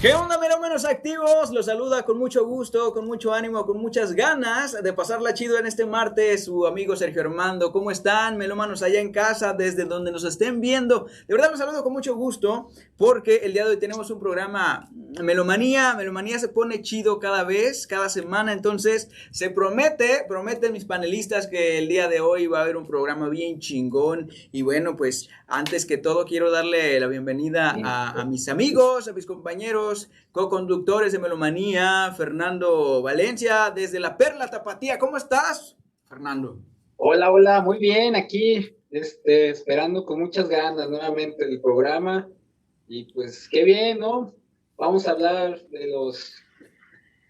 ¿Qué onda, menos activos? Los saluda con mucho gusto, con mucho ánimo, con muchas ganas de pasarla chido en este martes, su amigo Sergio Armando. ¿Cómo están, melómanos allá en casa, desde donde nos estén viendo? De verdad los saludo con mucho gusto, porque el día de hoy tenemos un programa Melomanía. Melomanía se pone chido cada vez, cada semana, entonces prometen mis panelistas que el día de hoy va a haber un programa bien chingón. Y bueno, pues antes que todo quiero darle la bienvenida a mis amigos, a mis compañeros, co-conductores de Melomanía, Fernando Valencia, desde la Perla Tapatía. ¿Cómo estás, Fernando? Hola, muy bien, aquí, esperando con muchas ganas nuevamente el programa, y pues qué bien, ¿no? Vamos a hablar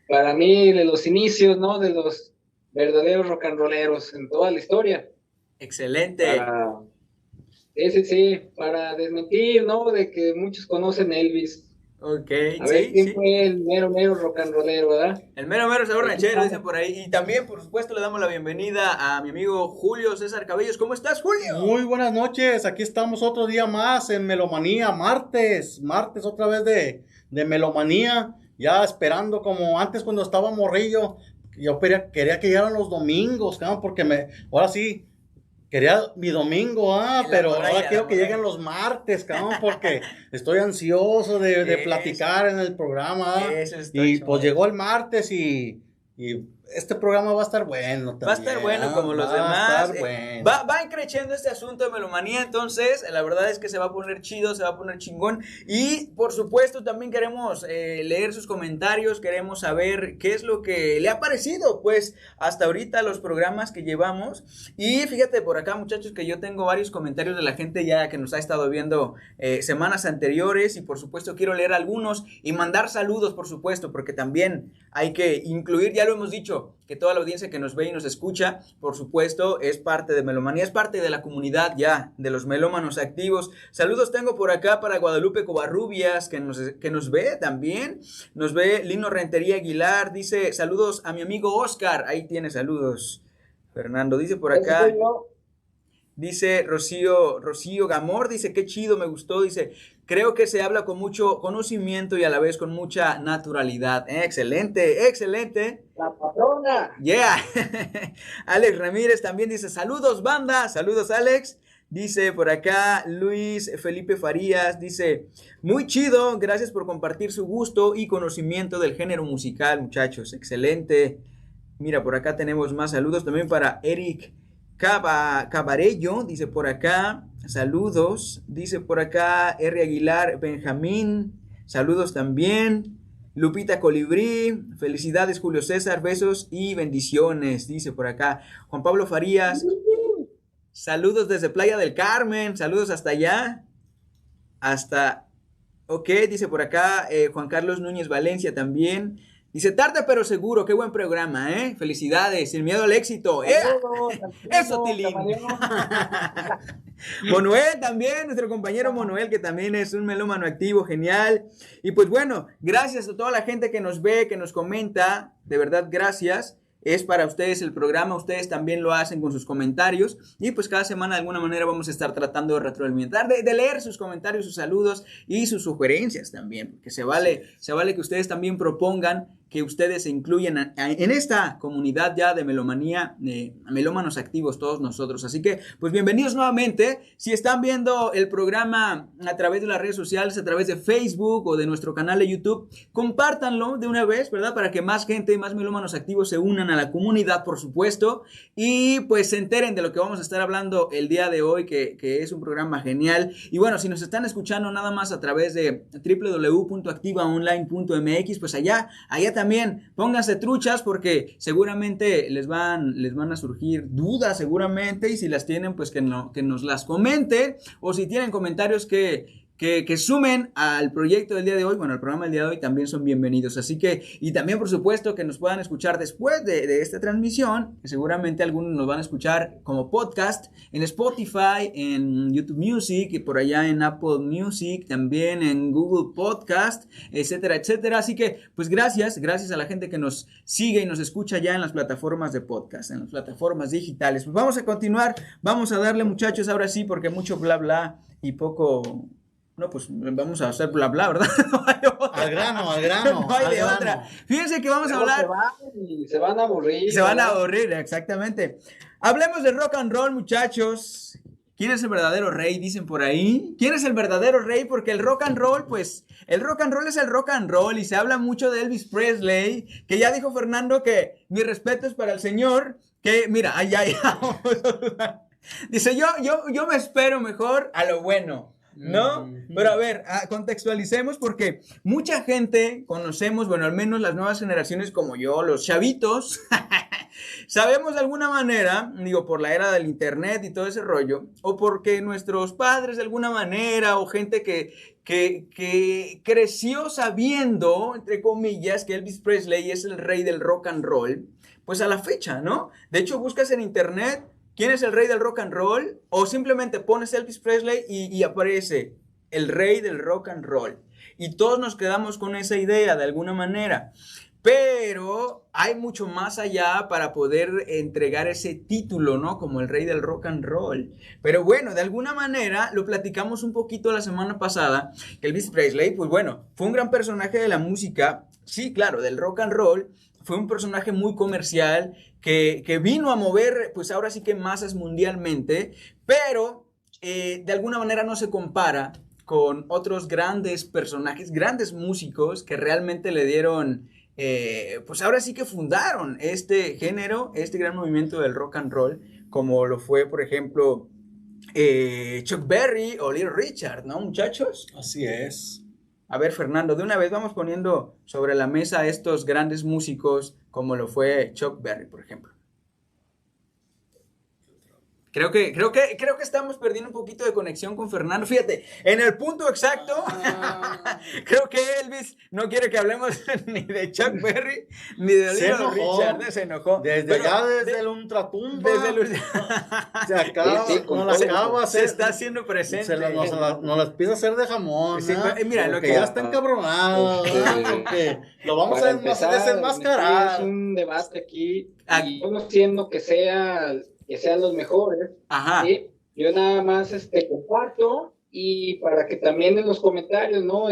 para mí, de los inicios, ¿no? De los verdaderos rock and rolleros en toda la historia. Excelente. Para desmentir, ¿no? De que muchos conocen Elvis. Ok, A ver, ¿quién fue el mero rock and rollero, verdad? El mero sabor ranchero, dicen por ahí. Y también, por supuesto, le damos la bienvenida a mi amigo Julio César Cabellos. ¿Cómo estás, Julio? Muy buenas noches, aquí estamos otro día más en Melomanía, martes otra vez de Melomanía, ya esperando como antes cuando estaba morrillo. Yo quería que llegaran los domingos, cabrón, porque ahora sí, quería mi domingo, pero ahora quiero que lleguen los martes, cabrón, porque estoy ansioso de platicar en el programa. Y pues llegó el martes y este programa va a estar bueno también. Va a estar bueno como los demás. Va creciendo este asunto de Melomanía, entonces la verdad es que se va a poner chido, se va a poner chingón. Y por supuesto también queremos leer sus comentarios, queremos saber qué es lo que le ha parecido, pues, hasta ahorita los programas que llevamos. Y fíjate por acá, muchachos, que yo tengo varios comentarios de la gente ya que nos ha estado viendo semanas anteriores, y por supuesto quiero leer algunos y mandar saludos, por supuesto, porque también hay que incluir, ya lo hemos dicho, que toda la audiencia que nos ve y nos escucha, por supuesto, es parte de Melomanía, es parte de la comunidad ya, de los melómanos activos. Saludos tengo por acá para Guadalupe Covarrubias, que nos ve también, nos ve Lino Rentería Aguilar, dice, saludos a mi amigo Oscar, ahí tiene saludos, Fernando, dice por acá. Dice Rocío Gamor, dice, qué chido, me gustó, dice, creo que se habla con mucho conocimiento y a la vez con mucha naturalidad. Excelente. La patrona. Yeah. Alex Ramírez también dice, saludos banda, saludos Alex. Dice por acá Luis Felipe Farías, dice, muy chido, gracias por compartir su gusto y conocimiento del género musical, muchachos, excelente. Mira, por acá tenemos más saludos también para Eric Cabarello, dice por acá, saludos, dice por acá R. Aguilar Benjamín, saludos también, Lupita Colibrí, felicidades Julio César, besos y bendiciones, dice por acá, Juan Pablo Farías, saludos desde Playa del Carmen, saludos hasta allá, ok, dice por acá, Juan Carlos Núñez Valencia también. Dice, tarde pero seguro, qué buen programa, felicidades, sin miedo al éxito. Eso, Tilín. Manuel también, nuestro compañero Manuel, que también es un melómano activo, genial. Y pues bueno, gracias a toda la gente que nos ve, que nos comenta, de verdad, gracias. Es para ustedes el programa, ustedes también lo hacen con sus comentarios y pues cada semana de alguna manera vamos a estar tratando de retroalimentar, de leer sus comentarios, sus saludos y sus sugerencias también, porque se vale que ustedes también propongan, que ustedes se incluyan en esta comunidad ya de Melomanía, de melómanos activos todos nosotros. Así que, pues bienvenidos nuevamente. Si están viendo el programa a través de las redes sociales, a través de Facebook o de nuestro canal de YouTube, compártanlo de una vez, ¿verdad? Para que más gente, más melómanos activos se unan a la comunidad, por supuesto, y pues se enteren de lo que vamos a estar hablando el día de hoy, que es un programa genial. Y bueno, si nos están escuchando nada más a través de www.activaonline.mx, pues allá también pónganse truchas, porque seguramente les van a surgir dudas seguramente, y si las tienen pues que nos las comenten, o si tienen comentarios que sumen al proyecto del día de hoy, bueno, al programa del día de hoy, también son bienvenidos. Así que, y también por supuesto que nos puedan escuchar después de esta transmisión, que seguramente algunos nos van a escuchar como podcast en Spotify, en YouTube Music, y por allá en Apple Music, también en Google Podcast, etcétera, etcétera. Así que, pues gracias a la gente que nos sigue y nos escucha ya en las plataformas de podcast, en las plataformas digitales. Pues vamos a continuar, vamos a darle, muchachos, ahora sí, porque mucho bla bla y poco No, pues vamos a hacer bla bla, ¿verdad? No hay otra. Al grano. No hay de otra. Fíjense que vamos a hablar. Se van a aburrir. Se van a aburrir, exactamente. Hablemos de rock and roll, muchachos. ¿Quién es el verdadero rey? Dicen por ahí. ¿Quién es el verdadero rey? Porque el rock and roll, pues, el rock and roll es el rock and roll y se habla mucho de Elvis Presley, que ya dijo Fernando que mi respeto es para el señor, que mira, dice, yo me espero mejor a lo bueno, ¿no? Pero a ver, contextualicemos porque mucha gente conocemos, bueno, al menos las nuevas generaciones como yo, los chavitos, sabemos de alguna manera, digo, por la era del internet y todo ese rollo, o porque nuestros padres de alguna manera, o gente que creció sabiendo, entre comillas, que Elvis Presley es el rey del rock and roll, pues a la fecha, ¿no? De hecho, buscas en internet quién es el rey del rock and roll, o simplemente pones Elvis Presley y aparece el rey del rock and roll. Y todos nos quedamos con esa idea de alguna manera. Pero hay mucho más allá para poder entregar ese título, ¿no? Como el rey del rock and roll. Pero bueno, de alguna manera lo platicamos un poquito la semana pasada, que Elvis Presley, pues bueno, fue un gran personaje de la música, sí, claro, del rock and roll. Fue un personaje muy comercial que vino a mover, pues ahora sí que masas mundialmente, pero de alguna manera no se compara con otros grandes personajes, grandes músicos que realmente le dieron, pues ahora sí que fundaron este género, este gran movimiento del rock and roll, como lo fue, por ejemplo, Chuck Berry o Little Richard, ¿no, muchachos? Así es. A ver, Fernando, de una vez vamos poniendo sobre la mesa estos grandes músicos como lo fue Chuck Berry, por ejemplo. Creo que estamos perdiendo un poquito de conexión con Fernando. Fíjate, en el punto exacto, creo que Elvis no quiere que hablemos ni de Chuck Berry ni de Little Richard. Se enojó. Desde el ultratumba. Se está haciendo presente. Nos las pide hacer de jamón. Sí, mira, lo que ya está encabronado. Lo vamos a desenmascarar. Es un debate aquí. Y conociendo que sean los mejores. Ajá. ¿Sí? Yo nada más comparto y para que también en los comentarios, ¿no?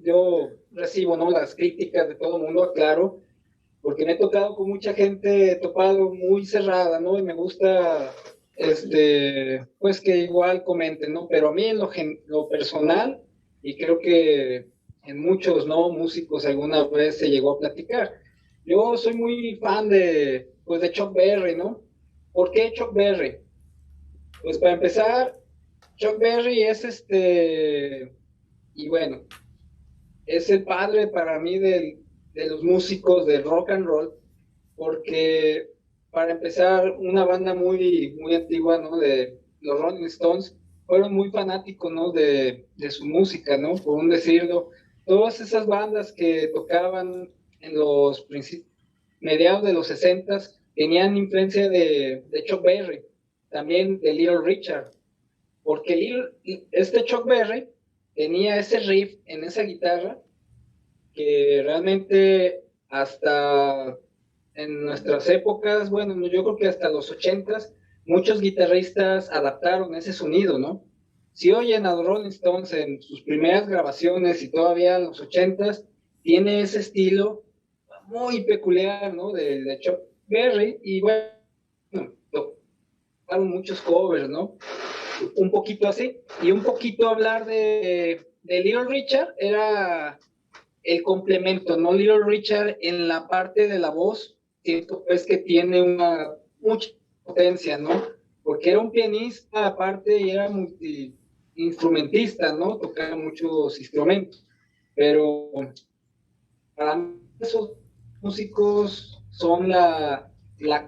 Yo recibo, ¿no? Las críticas de todo el mundo, aclaro, porque me he tocado con mucha gente, he topado muy cerrada, ¿no? Y me gusta, pues que igual comenten, ¿no? Pero a mí en lo personal, y creo que en muchos, ¿no? Músicos alguna vez se llegó a platicar. Yo soy muy fan de Chuck Berry, ¿no? ¿Por qué Chuck Berry? Pues para empezar, Chuck Berry es y bueno, es el padre para mí de los músicos del rock and roll, porque para empezar, una banda muy, muy antigua, ¿no? De los Rolling Stones, fueron muy fanáticos, ¿no? De su música, ¿no? Por un decirlo, todas esas bandas que tocaban en los mediados de los 60s tenían influencia de Chuck Berry, también de Little Richard, porque Chuck Berry tenía ese riff en esa guitarra que realmente hasta en nuestras épocas, bueno, yo creo que hasta los 80s, muchos guitarristas adaptaron ese sonido, ¿no? Si oyen a los Rolling Stones en sus primeras grabaciones y todavía en los 80s, tiene ese estilo muy peculiar, ¿no? De Chuck Berry, y bueno, tocaron muchos covers, ¿no? Un poquito así, y un poquito hablar de Little Richard, era el complemento, ¿no? Little Richard en la parte de la voz, siento pues que tiene mucha potencia, ¿no? Porque era un pianista aparte y era multi-instrumentista, ¿no? Tocaba muchos instrumentos, pero para mí esos músicos son la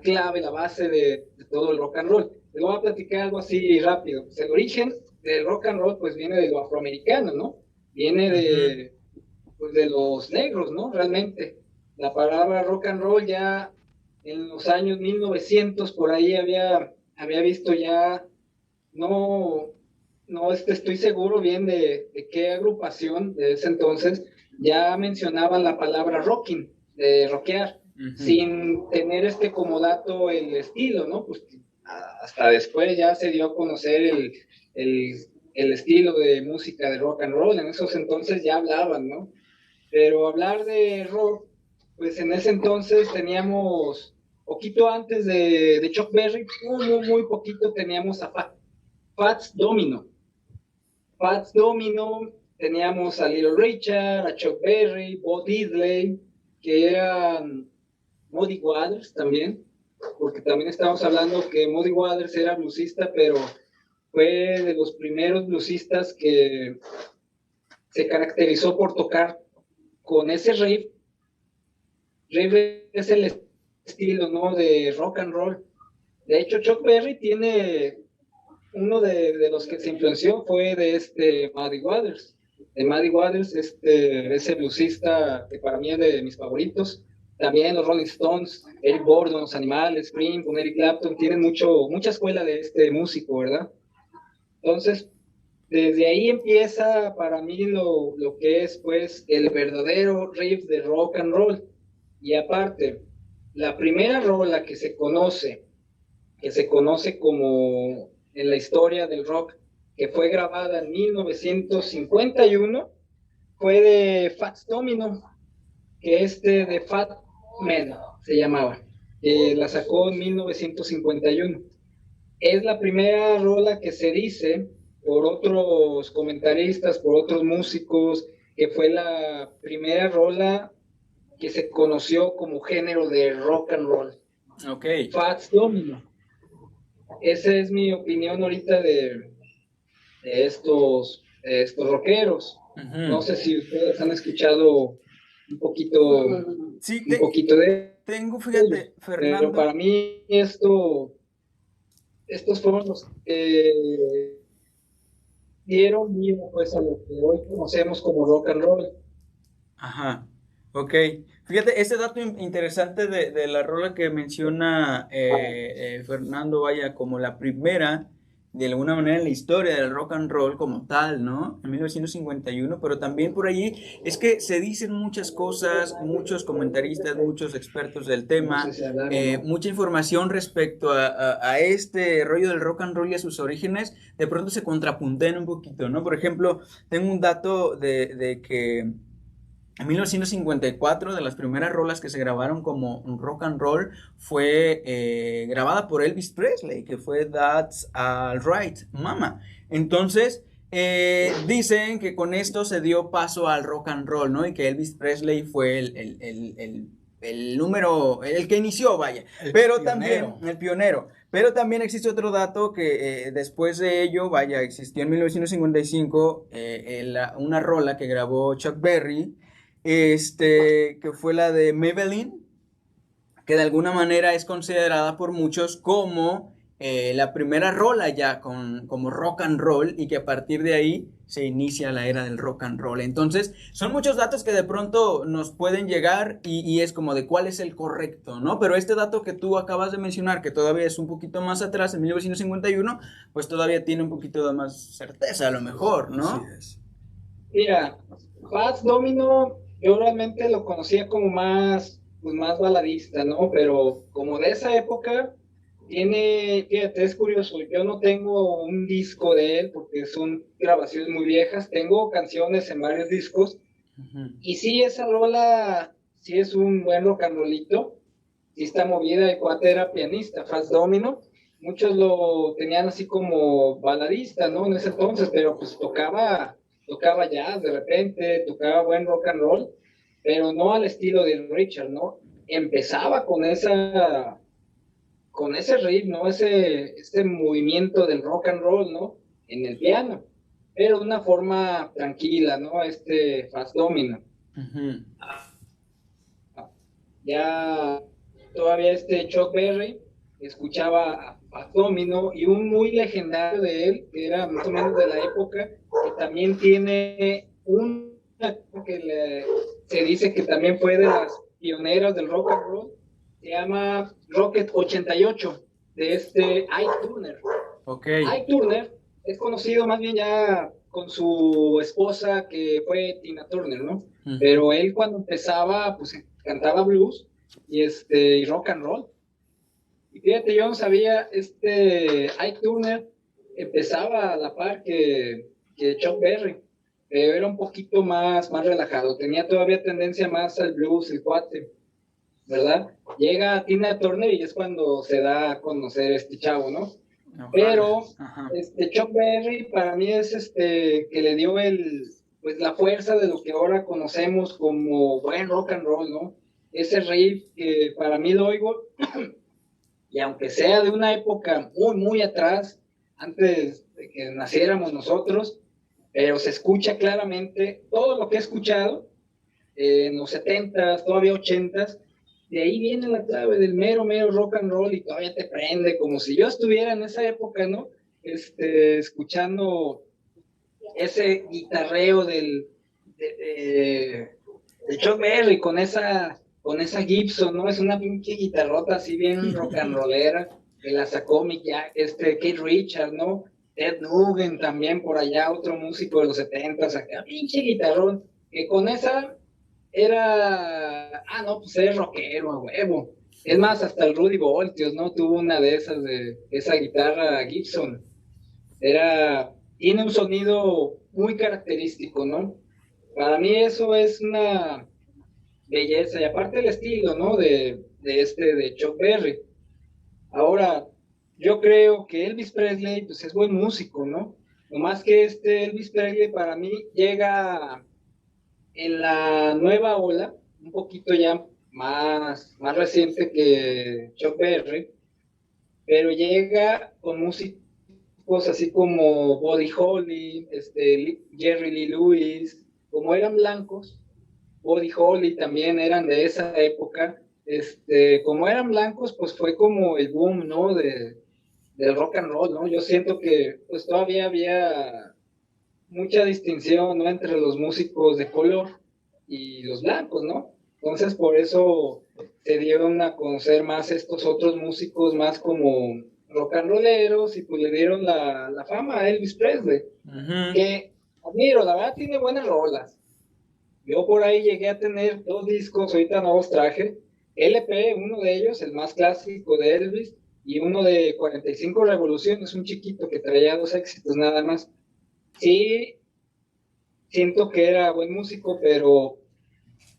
clave, la base de todo el rock and roll. Les voy a platicar algo así rápido. Pues el origen del rock and roll pues viene de lo afroamericano, ¿no? Viene de los negros, ¿no? Realmente. La palabra rock and roll ya en los años 1900 por ahí había visto ya, no estoy seguro bien de qué agrupación de ese entonces ya mencionaban la palabra rocking, de rockear, sin tener como dato el estilo, ¿no? Pues hasta después ya se dio a conocer el el estilo de música de rock and roll. En esos entonces ya hablaban, ¿no? Pero hablar de rock, pues en ese entonces teníamos, poquito antes de Chuck Berry, muy poquito, teníamos a Fats Domino. Fats Domino, teníamos a Little Richard, a Chuck Berry, Bo Diddley, que eran Muddy Waters también, porque también estamos hablando que Muddy Waters era bluesista, pero fue de los primeros bluesistas que se caracterizó por tocar con ese riff. Riff es el estilo, ¿no?, de rock and roll. De hecho, Chuck Berry tiene, uno de los que se influenció fue de Muddy Waters. De Muddy Waters, ese bluesista que para mí es de mis favoritos. También los Rolling Stones, Eric Burdon, Los Animales, Spring, con Eric Clapton, tienen mucha escuela de este músico, ¿verdad? Entonces, desde ahí empieza para mí lo que es, pues, el verdadero riff de rock and roll. Y aparte, la primera rola que se conoce como en la historia del rock, que fue grabada en 1951, fue de Fats Domino, que de Fat Man se llamaba. La sacó en 1951. Es la primera rola que se dice por otros comentaristas, por otros músicos, que fue la primera rola que se conoció como género de rock and roll. Okay. Fats Domino. Esa es mi opinión ahorita de estos rockeros. Uh-huh. No sé si ustedes han escuchado un poquito, sí, un poquito de... Tengo, fíjate, Fernando. Pero para mí estos fueron los que dieron vida, pues, a lo que hoy conocemos como rock and roll. Ajá, ok. Fíjate, ese dato interesante de la rola que menciona Fernando, vaya, como la primera, de alguna manera, en la historia del rock and roll como tal, ¿no? En 1951, pero también por allí es que se dicen muchas cosas, muchos comentaristas, muchos expertos del tema, mucha información respecto a este rollo del rock and roll y a sus orígenes, de pronto se contrapuntean un poquito, ¿no? Por ejemplo, tengo un dato de que en 1954, de las primeras rolas que se grabaron como rock and roll, fue grabada por Elvis Presley, que fue That's Alright, Mama. Entonces, dicen que con esto se dio paso al rock and roll, ¿no? Y que Elvis Presley fue el número, el que inició, vaya. Pero pionero. También, el pionero. Pero también existe otro dato que después de ello, vaya, existió en 1955 una rola que grabó Chuck Berry, que fue la de Maybelline, que de alguna manera es considerada por muchos como la primera rola ya como rock and roll, y que a partir de ahí se inicia la era del rock and roll. Entonces, son muchos datos que de pronto nos pueden llegar y es como de cuál es el correcto, ¿no? Pero este dato que tú acabas de mencionar, que todavía es un poquito más atrás, en 1951, pues todavía tiene un poquito de más certeza, a lo mejor, ¿no? Así es. Mira, Fats Domino, yo realmente lo conocía como más baladista, ¿no? Pero como de esa época, fíjate, es curioso, yo no tengo un disco de él porque son grabaciones muy viejas, tengo canciones en varios discos, uh-huh. Y sí, esa rola, sí es un buen rock and rollito, sí está movida, el cuate era pianista, Fats Domino, muchos lo tenían así como baladista, ¿no? En ese entonces, pero pues tocaba jazz de repente, tocaba buen rock and roll, pero no al estilo de Richard, ¿no? Empezaba con ese riff, ¿no? Ese movimiento del rock and roll, ¿no? En el piano, pero de una forma tranquila, ¿no? Fats Domino. Uh-huh. Ya todavía Chuck Berry escuchaba a Fats Domino, y un muy legendario de él, que era más o menos de la época, que también tiene se dice que también fue de las pioneras del rock and roll, se llama Rocket 88, de Ike Turner. Okay. Ike Turner es conocido más bien ya con su esposa, que fue Tina Turner, ¿no? Uh-huh. Pero él cuando empezaba, pues cantaba blues y rock and roll. Y fíjate, yo no sabía, Ike Turner empezaba a la par que Chuck Berry, pero era un poquito más relajado, tenía todavía tendencia más al blues, el cuate, ¿verdad? Llega Tina Turner y es cuando se da a conocer este chavo, ¿no? Ojalá. Pero Chuck Berry para mí es que le dio pues la fuerza de lo que ahora conocemos como buen rock and roll, ¿no? Ese riff que para mí lo oigo y aunque sea de una época muy, muy atrás, antes de que naciéramos nosotros, pero se escucha claramente todo lo que he escuchado en los 70s, todavía 80s, de ahí viene la clave del mero rock and roll y todavía te prende, como si yo estuviera en esa época, ¿no? Escuchando ese guitarreo de Chuck Berry con esa Gibson, ¿no? Es una pinche guitarrota así bien rock and rollera, que la sacó Keith Richards, ¿no? Ted Nugent también por allá, otro músico de los 70s, acá, pinche guitarrón, que con esa era, no, pues es rockero, a huevo. Es más, hasta el Rudy Voltios, ¿no? Tuvo una de esas, de esa guitarra Gibson. Tiene un sonido muy característico, ¿no? Para mí eso es una belleza, y aparte el estilo, ¿no? De Chuck Berry. Ahora, yo creo que Elvis Presley, pues es buen músico, ¿no? Nomás que Elvis Presley para mí llega en la nueva ola, un poquito ya más reciente que Chuck Berry, pero llega con músicos así como Buddy Holly, Jerry Lee Lewis, como eran blancos. Buddy Holly también eran de esa época. Como eran blancos, pues fue como el boom, ¿no? Del rock and roll, ¿no? Yo siento que pues todavía había mucha distinción, ¿no? Entre los músicos de color y los blancos, ¿no? Entonces por eso se dieron a conocer más estos otros músicos más como rock and rolleros y pues le dieron la fama a Elvis Presley, que admiro, la verdad tiene buenas rolas. Yo por ahí llegué a tener 2 discos, ahorita no los traje, LP, uno de ellos, el más clásico de Elvis, y uno de 45 Revoluciones, un chiquito que traía 2 éxitos nada más. Sí, siento que era buen músico, pero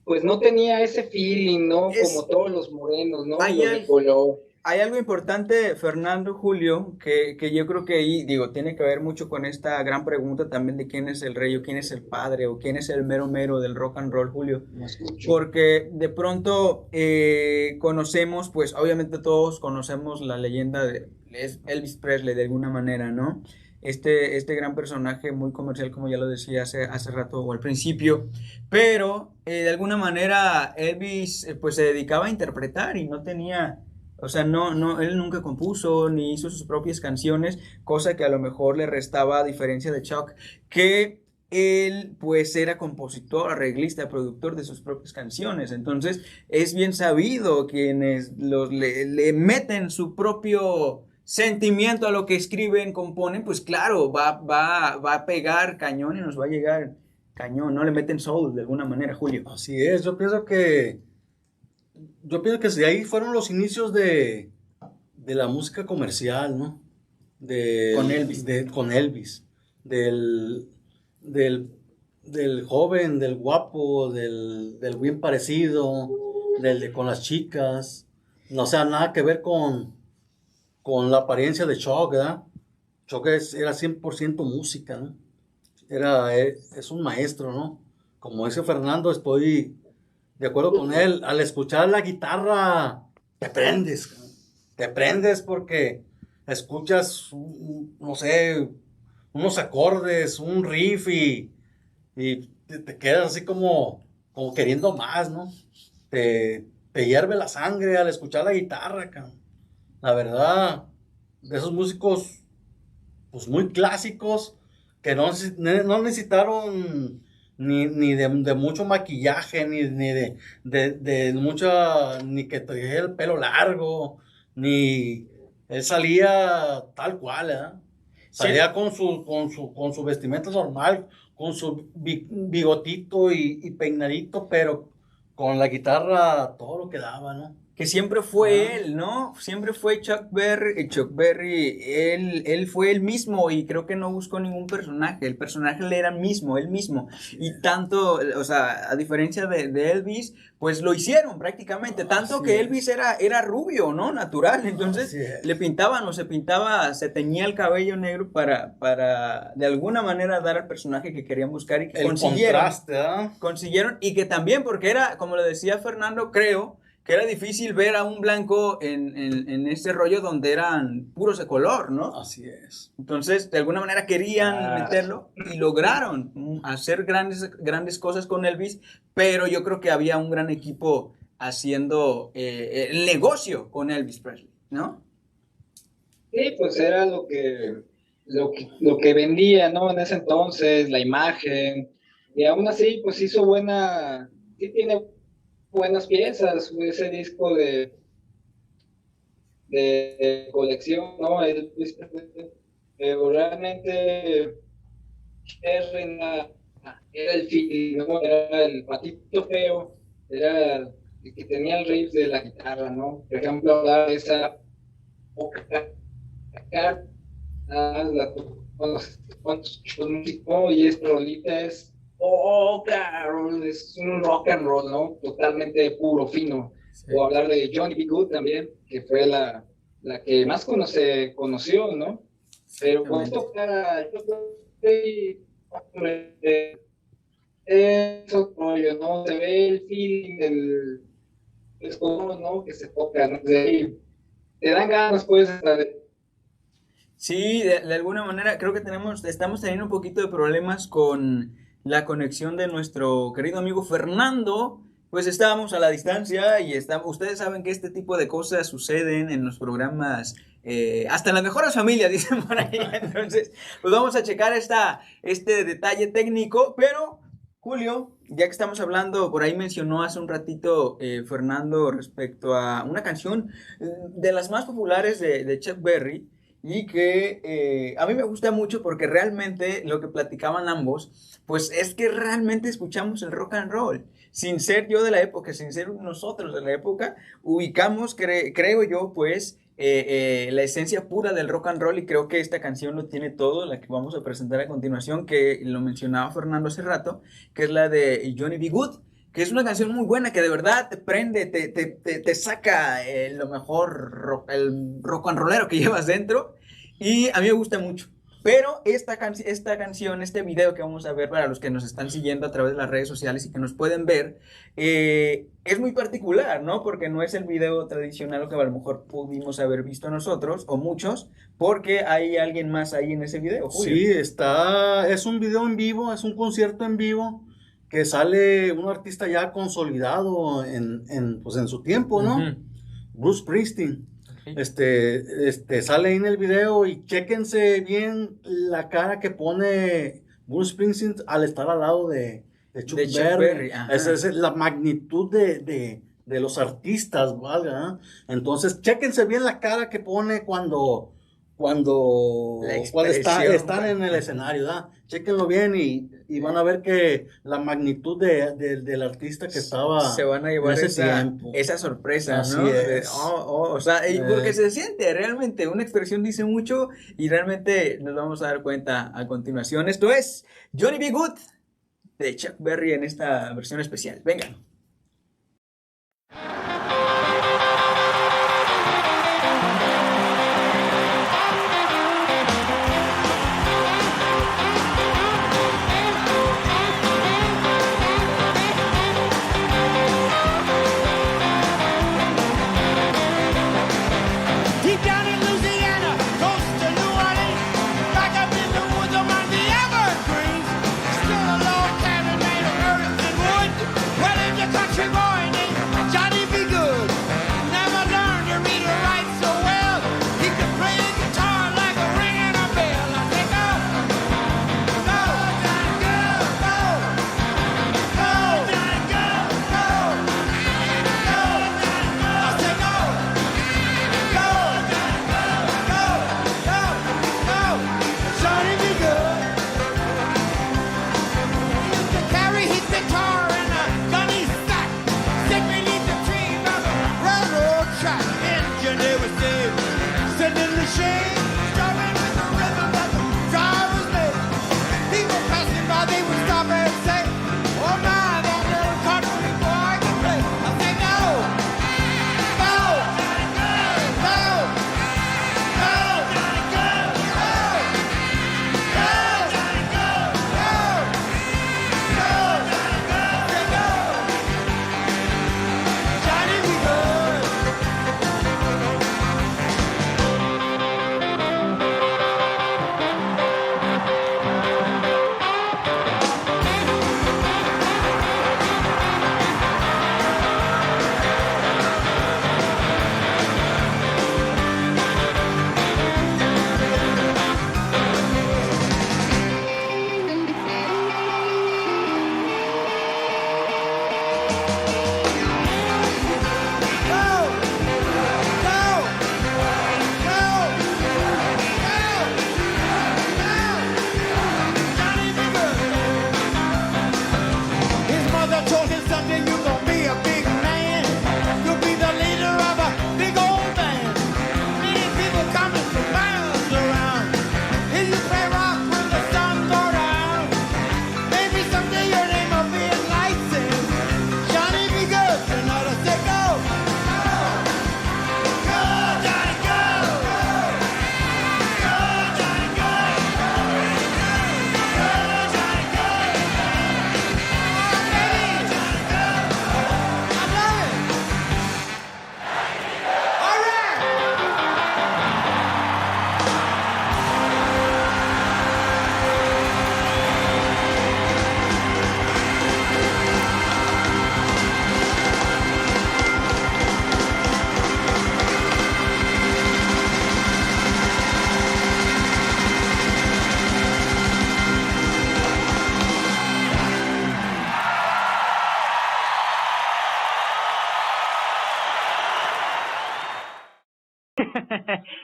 pues no tenía ese feeling, ¿no? Como todos los morenos, ¿no? Hay algo importante, Fernando, Julio, que yo creo que ahí, tiene que ver mucho con esta gran pregunta también de quién es el rey o quién es el padre o quién es el mero del rock and roll, Julio. Porque de pronto conocemos, pues obviamente todos conocemos la leyenda de Elvis Presley de alguna manera, ¿no? Este gran personaje muy comercial, como ya lo decía hace rato o al principio, pero de alguna manera Elvis pues se dedicaba a interpretar y no tenía... O sea, él nunca compuso ni hizo sus propias canciones, cosa que a lo mejor le restaba a diferencia de Chuck, que él pues era compositor, arreglista, productor de sus propias canciones. Entonces es bien sabido quienes le meten su propio sentimiento a lo que escriben, componen, pues claro, va a pegar cañón y nos va a llegar cañón, ¿no? Le meten soul de alguna manera, Julio. Así es, yo pienso que de ahí fueron los inicios de la música comercial, ¿no? Con Elvis. Con Elvis. Del joven, del guapo, del bien parecido, con las chicas. No, o sea, nada que ver con la apariencia de Chuck, ¿verdad? Chuck era 100% música, ¿no? Es un maestro, ¿no? Como dice Fernando, estoy de acuerdo con él. Al escuchar la guitarra, te prendes porque escuchas, no sé, unos acordes, un riff y te quedas así como queriendo más, ¿no? Te hierve la sangre al escuchar la guitarra, cabrón. La verdad, de esos músicos, pues muy clásicos, que no necesitaron ni de mucho maquillaje, ni de mucha, ni que tuviera el pelo largo, ni él salía tal cual, ¿eh? Salía sí, con su vestimenta normal, con su bigotito y peinadito, pero con la guitarra todo lo que daba, ¿no? que siempre fue él, ¿no? Siempre fue Chuck Berry, él fue el mismo y creo que no buscó ningún personaje, el personaje le era mismo, él mismo. Y tanto, o sea, a diferencia de Elvis, pues lo hicieron prácticamente, tanto que Elvis era rubio, ¿no? Natural, entonces le pintaban o se pintaba, se teñía el cabello negro para de alguna manera dar al personaje que querían buscar y que consiguieron y que también, porque era, como le decía Fernando, creo que era difícil ver a un blanco en ese rollo donde eran puros de color, ¿no? Así es. Entonces, de alguna manera querían meterlo y lograron hacer grandes cosas con Elvis, pero yo creo que había un gran equipo haciendo el negocio con Elvis Presley, ¿no? Sí, pues era lo que vendía, ¿no? En ese entonces, la imagen, y aún así, pues sí tiene buenas piezas, ese disco de colección, ¿no? Realmente era el feeling, ¿no? Era el patito feo, era el que tenía el riff de la guitarra, ¿no? Por ejemplo, hablar de esa músico y esta rolita es claro, es un rock and roll, ¿no? Totalmente puro, fino. Sí. O hablar de Johnny B. Good también, que fue la que más conoció, ¿no? Pero con esto eso, ¿no? Se ve el feeling del ¿no? Que se toca, ¿no? Te dan ganas, pues, Sí, de alguna manera creo que estamos teniendo un poquito de problemas con la conexión de nuestro querido amigo Fernando. Pues estábamos a la distancia y ustedes saben que este tipo de cosas suceden en los programas, hasta en las mejores familias, dicen por ahí. Entonces, pues vamos a checar este detalle técnico, pero Julio, ya que estamos hablando, por ahí mencionó hace un ratito Fernando respecto a una canción de las más populares de Chuck Berry, y que a mí me gusta mucho porque realmente lo que platicaban ambos, pues es que realmente escuchamos el rock and roll. Sin ser yo de la época, sin ser nosotros de la época, ubicamos, creo yo, pues, la esencia pura del rock and roll, y creo que esta canción lo tiene todo, la que vamos a presentar a continuación, que lo mencionaba Fernando hace rato, que es la de Johnny B. Good, que es una canción muy buena, que de verdad te prende, te saca lo mejor, el rock and rollero que llevas dentro, y a mí me gusta mucho. Pero esta canción, este video que vamos a ver para los que nos están siguiendo a través de las redes sociales y que nos pueden ver, es muy particular, ¿no? Porque no es el video tradicional que a lo mejor pudimos haber visto nosotros, o muchos, porque hay alguien más ahí en ese video, Julio. Sí, es un video en vivo, es un concierto en vivo, que sale un artista ya consolidado en su tiempo, ¿no? Uh-huh. Bruce Springsteen. Sale ahí en el video y chéquense bien la cara que pone Bruce Springsteen al estar al lado de Chuck Berry. Esa es la magnitud de los artistas, ¿vale? Entonces, chéquense bien la cara que pone cuando están en el escenario, ¿verdad? Chéquenlo bien y van a ver que la magnitud del artista que estaba se van a llevar esa sorpresa, así, ¿no? Es. O sea, porque se siente realmente, una expresión dice mucho y realmente nos vamos a dar cuenta a continuación. Esto es Johnny B. Good de Chuck Berry en esta versión especial. Vengan. Well, if you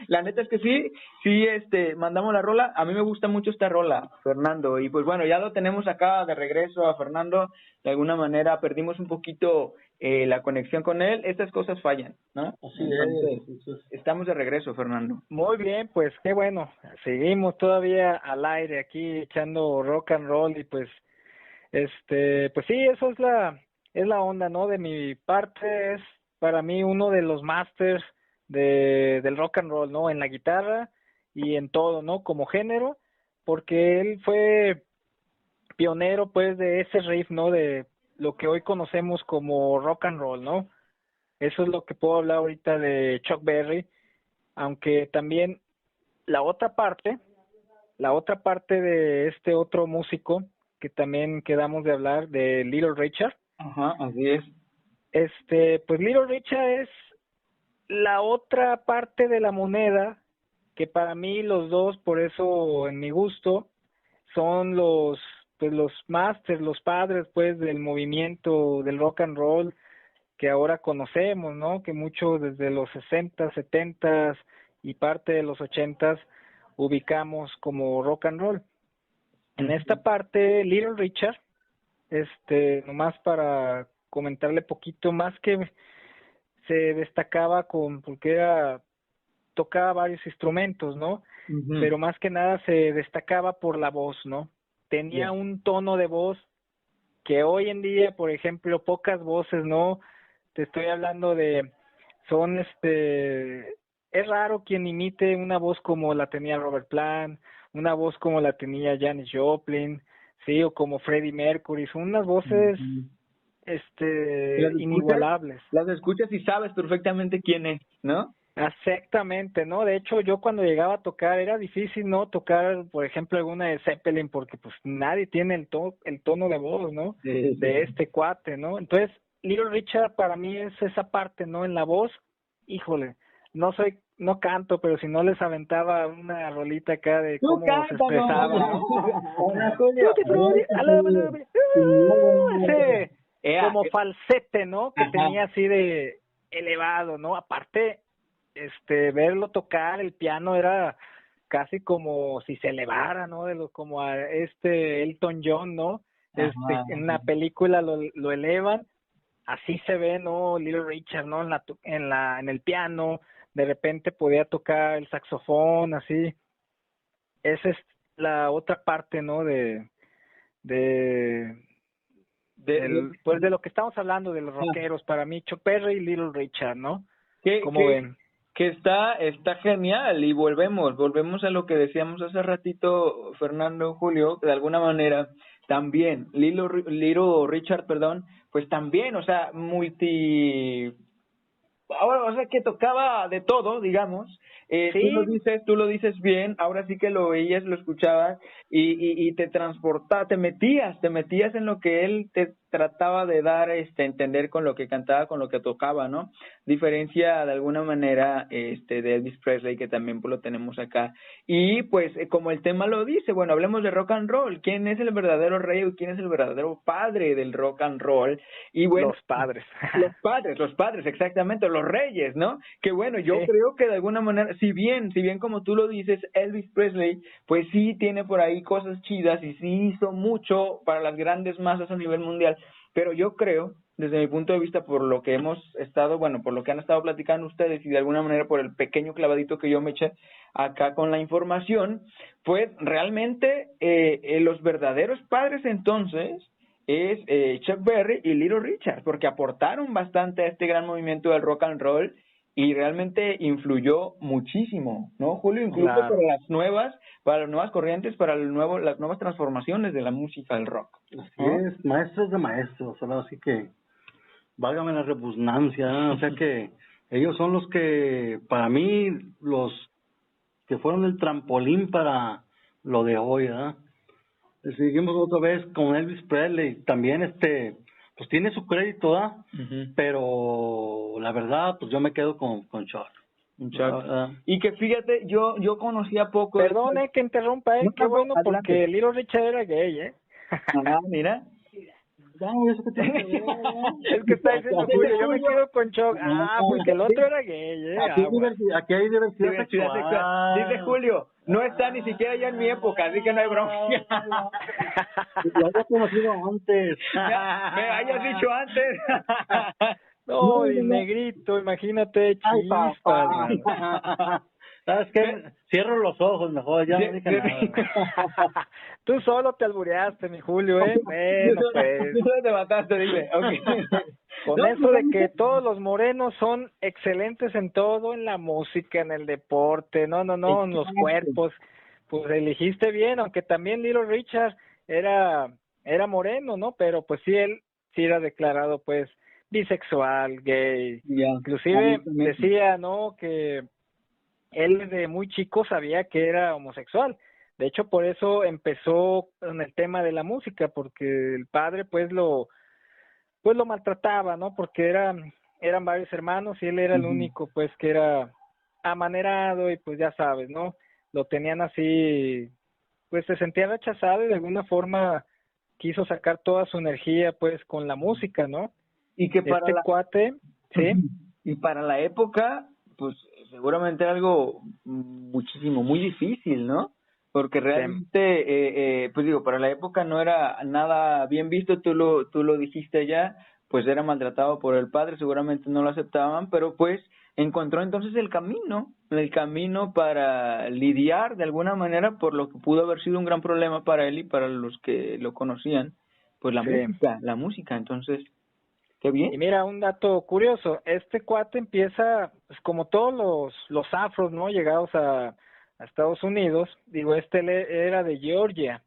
La neta es que sí, mandamos la rola. A mí me gusta mucho esta rola, Fernando. Y pues bueno, ya lo tenemos acá de regreso a Fernando. De alguna manera perdimos un poquito la conexión con él. Estas cosas fallan, ¿no? Entonces, estamos de regreso, Fernando. Muy bien, pues qué bueno. Seguimos todavía al aire aquí echando rock and roll y pues pues sí, eso es la onda, ¿no? De mi parte es para mí uno de los masters del rock and roll, ¿no? En la guitarra y en todo, ¿no? Como género, porque él fue pionero, pues, de ese riff, ¿no? De lo que hoy conocemos como rock and roll, ¿no? Eso es lo que puedo hablar ahorita de Chuck Berry, aunque también la otra parte de este otro músico que también quedamos de hablar, de Little Richard. Ajá, así es. Pues Little Richard es la otra parte de la moneda, que para mí los dos, por eso en mi gusto, son los masters, los padres pues del movimiento del rock and roll que ahora conocemos, ¿no? Que muchos desde los 60, 70 y parte de los 80 ubicamos como rock and roll. En esta parte, Little Richard, nomás para comentarle poquito más, que se destacaba porque tocaba varios instrumentos, ¿no? Uh-huh. Pero más que nada se destacaba por la voz, ¿no? Tenía un tono de voz que hoy en día, por ejemplo, pocas voces, ¿no? Te estoy hablando es raro quien imite una voz como la tenía Robert Plant, una voz como la tenía Janis Joplin, sí, o como Freddie Mercury. Son unas voces inigualables. Las escuchas y sabes perfectamente quién es, ¿no? Exactamente, ¿no? De hecho, yo cuando llegaba a tocar era difícil, ¿no? Tocar, por ejemplo, alguna de Zeppelin, porque pues nadie tiene el tono de voz, ¿no? Sí. De este cuate, ¿no? Entonces, Little Richard para mí es esa parte, ¿no? En la voz, híjole, no canto, pero si no les aventaba una rolita acá de cómo se expresaba, ¿no? Ese como falsete, ¿no? Que tenía así de elevado, ¿no? Aparte, verlo tocar el piano era casi como si se elevara, ¿no? Como a Elton John, ¿no? En la película lo elevan, así se ve, ¿no? Little Richard, ¿no? En el piano, de repente podía tocar el saxofón, así. Esa es la otra parte, ¿no? Pues de lo que estamos hablando, de los rockeros, para mí, Chuck Berry y Little Richard, ¿no? ¿Cómo ven? Que está genial, y volvemos a lo que decíamos hace ratito, Fernando, Julio, que de alguna manera también Little Richard, pues también, o sea, ahora, o sea, que tocaba de todo, digamos. ¿Sí? Tú lo dices bien, ahora sí que lo veías, lo escuchabas y te transportaba, te metías en lo que él te trataba de dar entender con lo que cantaba, con lo que tocaba, ¿no? Diferencia de alguna manera de Elvis Presley, que también pues lo tenemos acá. Y pues como el tema lo dice, bueno, hablemos de rock and roll. ¿Quién es el verdadero rey o quién es el verdadero padre del rock and roll? Y bueno, los padres, exactamente, los reyes, ¿no? Que bueno, yo creo que de alguna manera, si bien como tú lo dices, Elvis Presley, pues sí tiene por ahí cosas chidas y sí hizo mucho para las grandes masas a nivel mundial, pero yo creo, desde mi punto de vista, por lo que han estado platicando ustedes y de alguna manera por el pequeño clavadito que yo me eché acá con la información, pues realmente los verdaderos padres entonces es Chuck Berry y Little Richard, porque aportaron bastante a este gran movimiento del rock and roll y realmente influyó muchísimo, ¿no, Julio? Incluso claro, para las nuevas corrientes, para las nuevas transformaciones de la música del rock. Así es, maestros de maestros, ahora sí que, válgame la redundancia, ¿no? O sea que ellos son los que, para mí, los que fueron el trampolín para lo de hoy, ¿verdad? Seguimos otra vez con Elvis Presley, también pues tiene su crédito, ¿verdad? Uh-huh. Pero la verdad, pues yo me quedo con Chuck. Y que fíjate, yo conocía poco. Perdone que interrumpa, qué bueno, porque Little Richard era gay, mira. eso que tiene que ver. Es que está diciendo Julio, yo me quedo con Choc. Porque el otro era gay, Aquí hay diversidad sexual. Dice Julio, no está ni siquiera ya en mi época, así que no hay bronca. Lo había conocido antes. Me hayas dicho antes. No, negrito, imagínate, chispas. ¿Sabes qué? Cierro los ojos mejor, ya no dije nada. Tú solo te albureaste, mi Julio, ¿eh? Bueno, pues. Tú solo te mataste, dile. Okay. Con eso de que todos los morenos son excelentes en todo, en la música, en el deporte, en los cuerpos, pues elegiste bien, aunque también Little Richard era moreno, ¿no? Pero pues él sí era declarado, pues, bisexual, gay. Inclusive decía, ¿no? Que él desde muy chico sabía que era homosexual. De hecho, por eso empezó con el tema de la música, porque el padre pues lo maltrataba, ¿no? Porque eran varios hermanos y él era el único pues que era amanerado y pues ya sabes, ¿no? Lo tenían así, pues se sentía rechazado y de alguna forma quiso sacar toda su energía pues con la música, ¿no? Y que para cuate, sí. Y para la época, pues seguramente era algo muy difícil, ¿no? Porque realmente, pues digo, para la época no era nada bien visto, tú lo dijiste ya, pues era maltratado por el padre, seguramente no lo aceptaban, pero pues encontró entonces el camino para lidiar de alguna manera por lo que pudo haber sido un gran problema para él y para los que lo conocían, pues la música, entonces, qué bien. Y mira, un dato curioso, este cuate empieza, pues como todos los afros, ¿no? Llegados a Estados Unidos, digo, era de Georgia,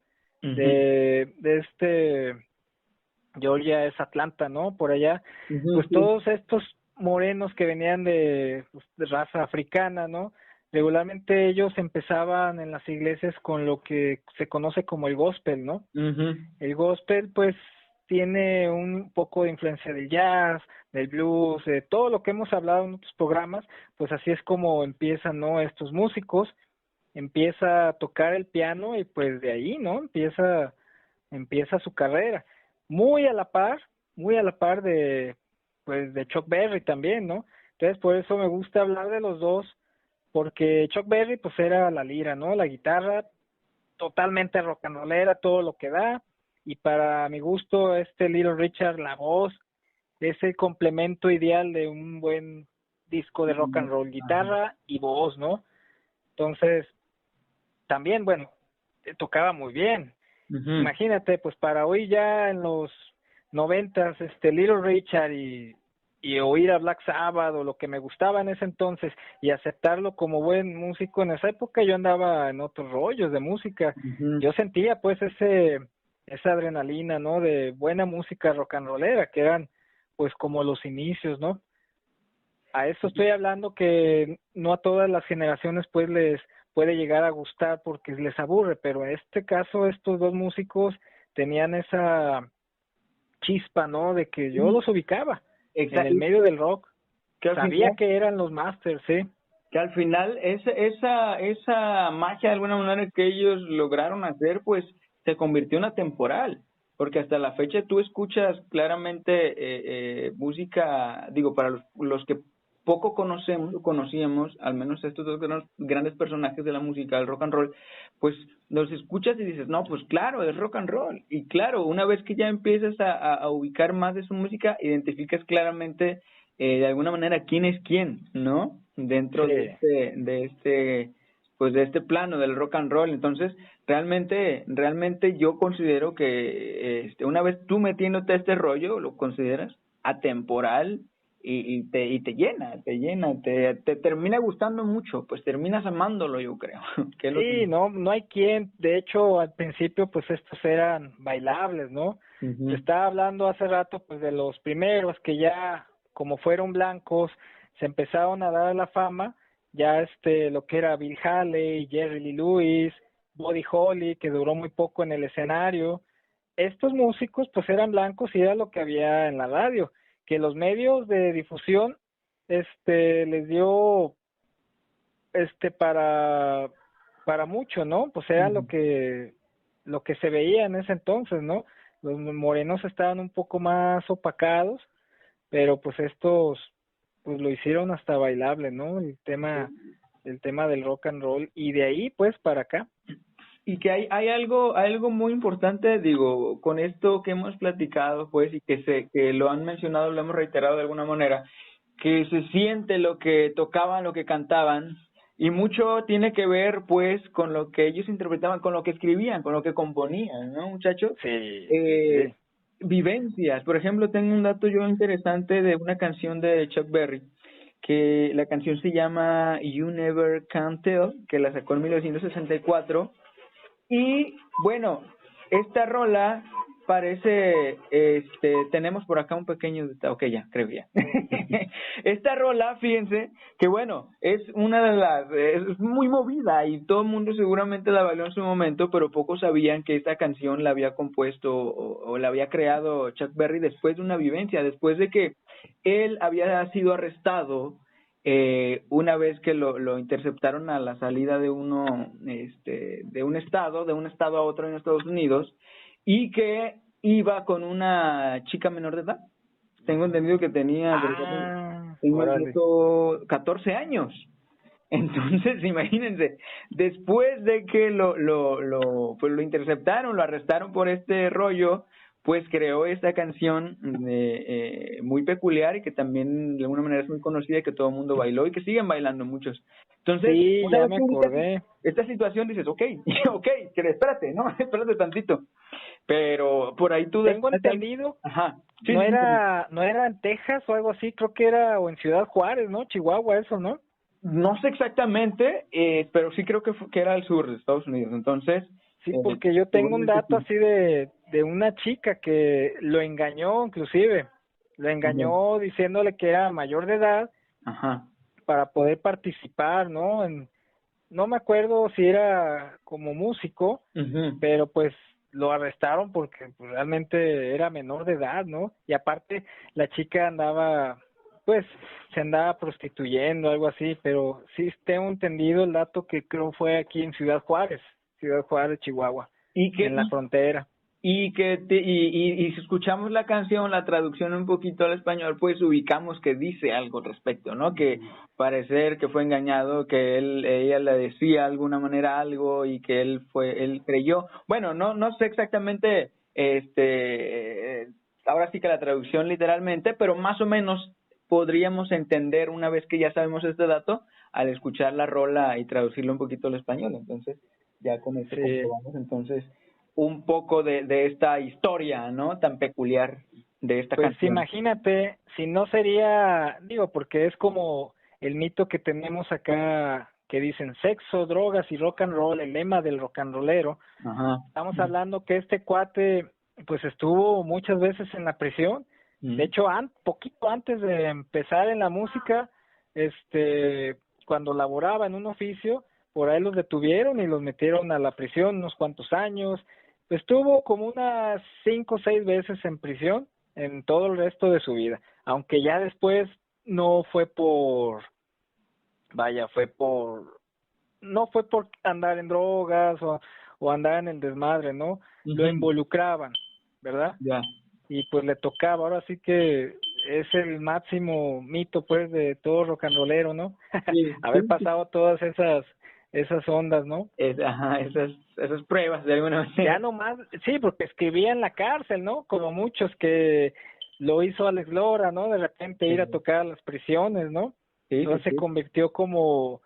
Georgia es Atlanta, ¿no? Por allá, pues todos estos morenos que venían de raza africana, ¿no? Regularmente ellos empezaban en las iglesias con lo que se conoce como el gospel, ¿no? El gospel, pues, tiene un poco de influencia del jazz, del blues, de todo lo que hemos hablado en otros programas, pues así es como empiezan, ¿no? Estos músicos, empieza a tocar el piano y pues de ahí, ¿no? Empieza su carrera. Muy a la par de, pues, de Chuck Berry también, ¿no? Entonces por eso me gusta hablar de los dos, porque Chuck Berry pues era la lira, ¿no? La guitarra totalmente rock and rollera, todo lo que da, y para mi gusto Little Richard, la voz, es el complemento ideal de un buen disco de rock and roll, guitarra y voz, ¿no? Entonces, también, bueno, tocaba muy bien. Imagínate, pues para hoy ya en los 90s, Little Richard y oír a Black Sabbath o lo que me gustaba en ese entonces y aceptarlo como buen músico en esa época, yo andaba en otros rollos de música. Yo sentía pues esa adrenalina, ¿no? De buena música rock and rollera, que eran pues como los inicios, ¿no? A eso estoy hablando, que no a todas las generaciones pues les puede llegar a gustar porque les aburre, pero en este caso estos dos músicos tenían esa chispa, ¿no? De que yo los ubicaba en el medio del rock, sabía que eran los masters, ¿sí? Que al final esa magia de alguna manera que ellos lograron hacer, pues se convirtió en atemporal, porque hasta la fecha tú escuchas claramente música, digo, para los que poco conocíamos, al menos estos dos grandes personajes de la música, el rock and roll, pues los escuchas y dices, no, pues claro, es rock and roll. Y claro, una vez que ya empiezas a ubicar más de su música, identificas claramente de alguna manera quién es quién, ¿no? Dentro de este plano del rock and roll. Entonces, realmente yo considero que una vez tú metiéndote a este rollo, lo consideras atemporal y te llena, te termina gustando mucho, pues terminas amándolo, yo creo. Sí, no hay quien, de hecho, al principio, pues estos eran bailables, ¿no? Se estaba hablando hace rato, pues, de los primeros que ya, como fueron blancos, se empezaron a dar la fama, ya lo que era Bill Haley, Jerry Lee Lewis, Buddy Holly, que duró muy poco en el escenario. Estos músicos, pues, eran blancos y era lo que había en la radio, que los medios de difusión les dio para mucho, ¿no? Pues era lo que se veía en ese entonces, ¿no? Los morenos estaban un poco más opacados, pero pues estos pues lo hicieron hasta bailable, ¿no? El tema del rock and roll, y de ahí pues para acá. Y que hay algo muy importante, digo, con esto que hemos platicado, pues, y que lo han mencionado, lo hemos reiterado de alguna manera, que se siente lo que tocaban, lo que cantaban, y mucho tiene que ver, pues, con lo que ellos interpretaban, con lo que escribían, con lo que componían, ¿no, muchachos? Sí, sí. Vivencias. Por ejemplo, tengo un dato yo interesante de una canción de Chuck Berry, que la canción se llama You Never Can Tell, que la sacó en 1964. Y bueno, esta rola parece, tenemos por acá un pequeño, ok, ya, creo ya. Esta rola, fíjense, que bueno, es una de las, es muy movida y todo el mundo seguramente la bailó en su momento, pero pocos sabían que esta canción la había compuesto o la había creado Chuck Berry después de una vivencia, después de que él había sido arrestado una vez que lo interceptaron a la salida de de un estado a otro en Estados Unidos, y que iba con una chica menor de edad. Tengo entendido que tenía 14 años. Entonces, imagínense, después de que pues lo interceptaron, lo arrestaron por este rollo, pues creó esta canción muy peculiar y que también de alguna manera es muy conocida y que todo el mundo bailó y que siguen bailando muchos. Entonces, sí, ya me acordé. Esta situación dices, ok, espérate, ¿no? Espérate tantito. Pero por ahí tú... Tengo entendido, ajá, sí, no era en Texas o algo así, creo que era o en Ciudad Juárez, ¿no? Chihuahua, eso, ¿no? No sé exactamente, pero sí creo que era al sur de Estados Unidos. Entonces... Sí, porque yo tengo un dato así de una chica que lo engañó, inclusive. Lo engañó diciéndole que era mayor de edad. Ajá. Para poder participar, ¿no? No me acuerdo si era como músico, pero pues lo arrestaron porque pues, realmente era menor de edad, ¿no? Y aparte la chica se andaba prostituyendo, algo así, pero sí tengo entendido el dato que creo fue aquí en Ciudad Juárez, Chihuahua, en la frontera. Y si escuchamos la canción, la traducción un poquito al español, pues ubicamos que dice algo al respecto, ¿no? Que parecer que fue engañado, que ella le decía de alguna manera algo y que él creyó. Bueno, no sé exactamente, ahora sí que la traducción literalmente, pero más o menos podríamos entender una vez que ya sabemos este dato al escuchar la rola y traducirlo un poquito al español. Entonces, ya con esto comprobamos entonces un poco de esta historia, ¿no? Tan peculiar de esta canción. Pues imagínate, si no sería, porque es como el mito que tenemos acá, que dicen sexo, drogas y rock and roll, el lema del rock and rollero. Ajá. Estamos hablando que este cuate, pues estuvo muchas veces en la prisión. De hecho, poquito antes de empezar en la música, cuando laboraba en un oficio, por ahí los detuvieron y los metieron a la prisión unos cuantos años. Estuvo como unas 5 o 6 veces en prisión en todo el resto de su vida, aunque ya después no fue por andar en drogas o andar en el desmadre, ¿no? Lo involucraban, ¿verdad? Ya. Y pues le tocaba, ahora sí que es el máximo mito pues de todo rock and rollero, ¿no? Sí, haber pasado todas esas ondas, ¿no? Esas pruebas de alguna manera. Ya nomás, sí, porque escribía en la cárcel, ¿no? Como muchos que lo hizo Alex Lora, ¿no? De repente ir a tocar a las prisiones, ¿no? Sí, entonces se convirtió como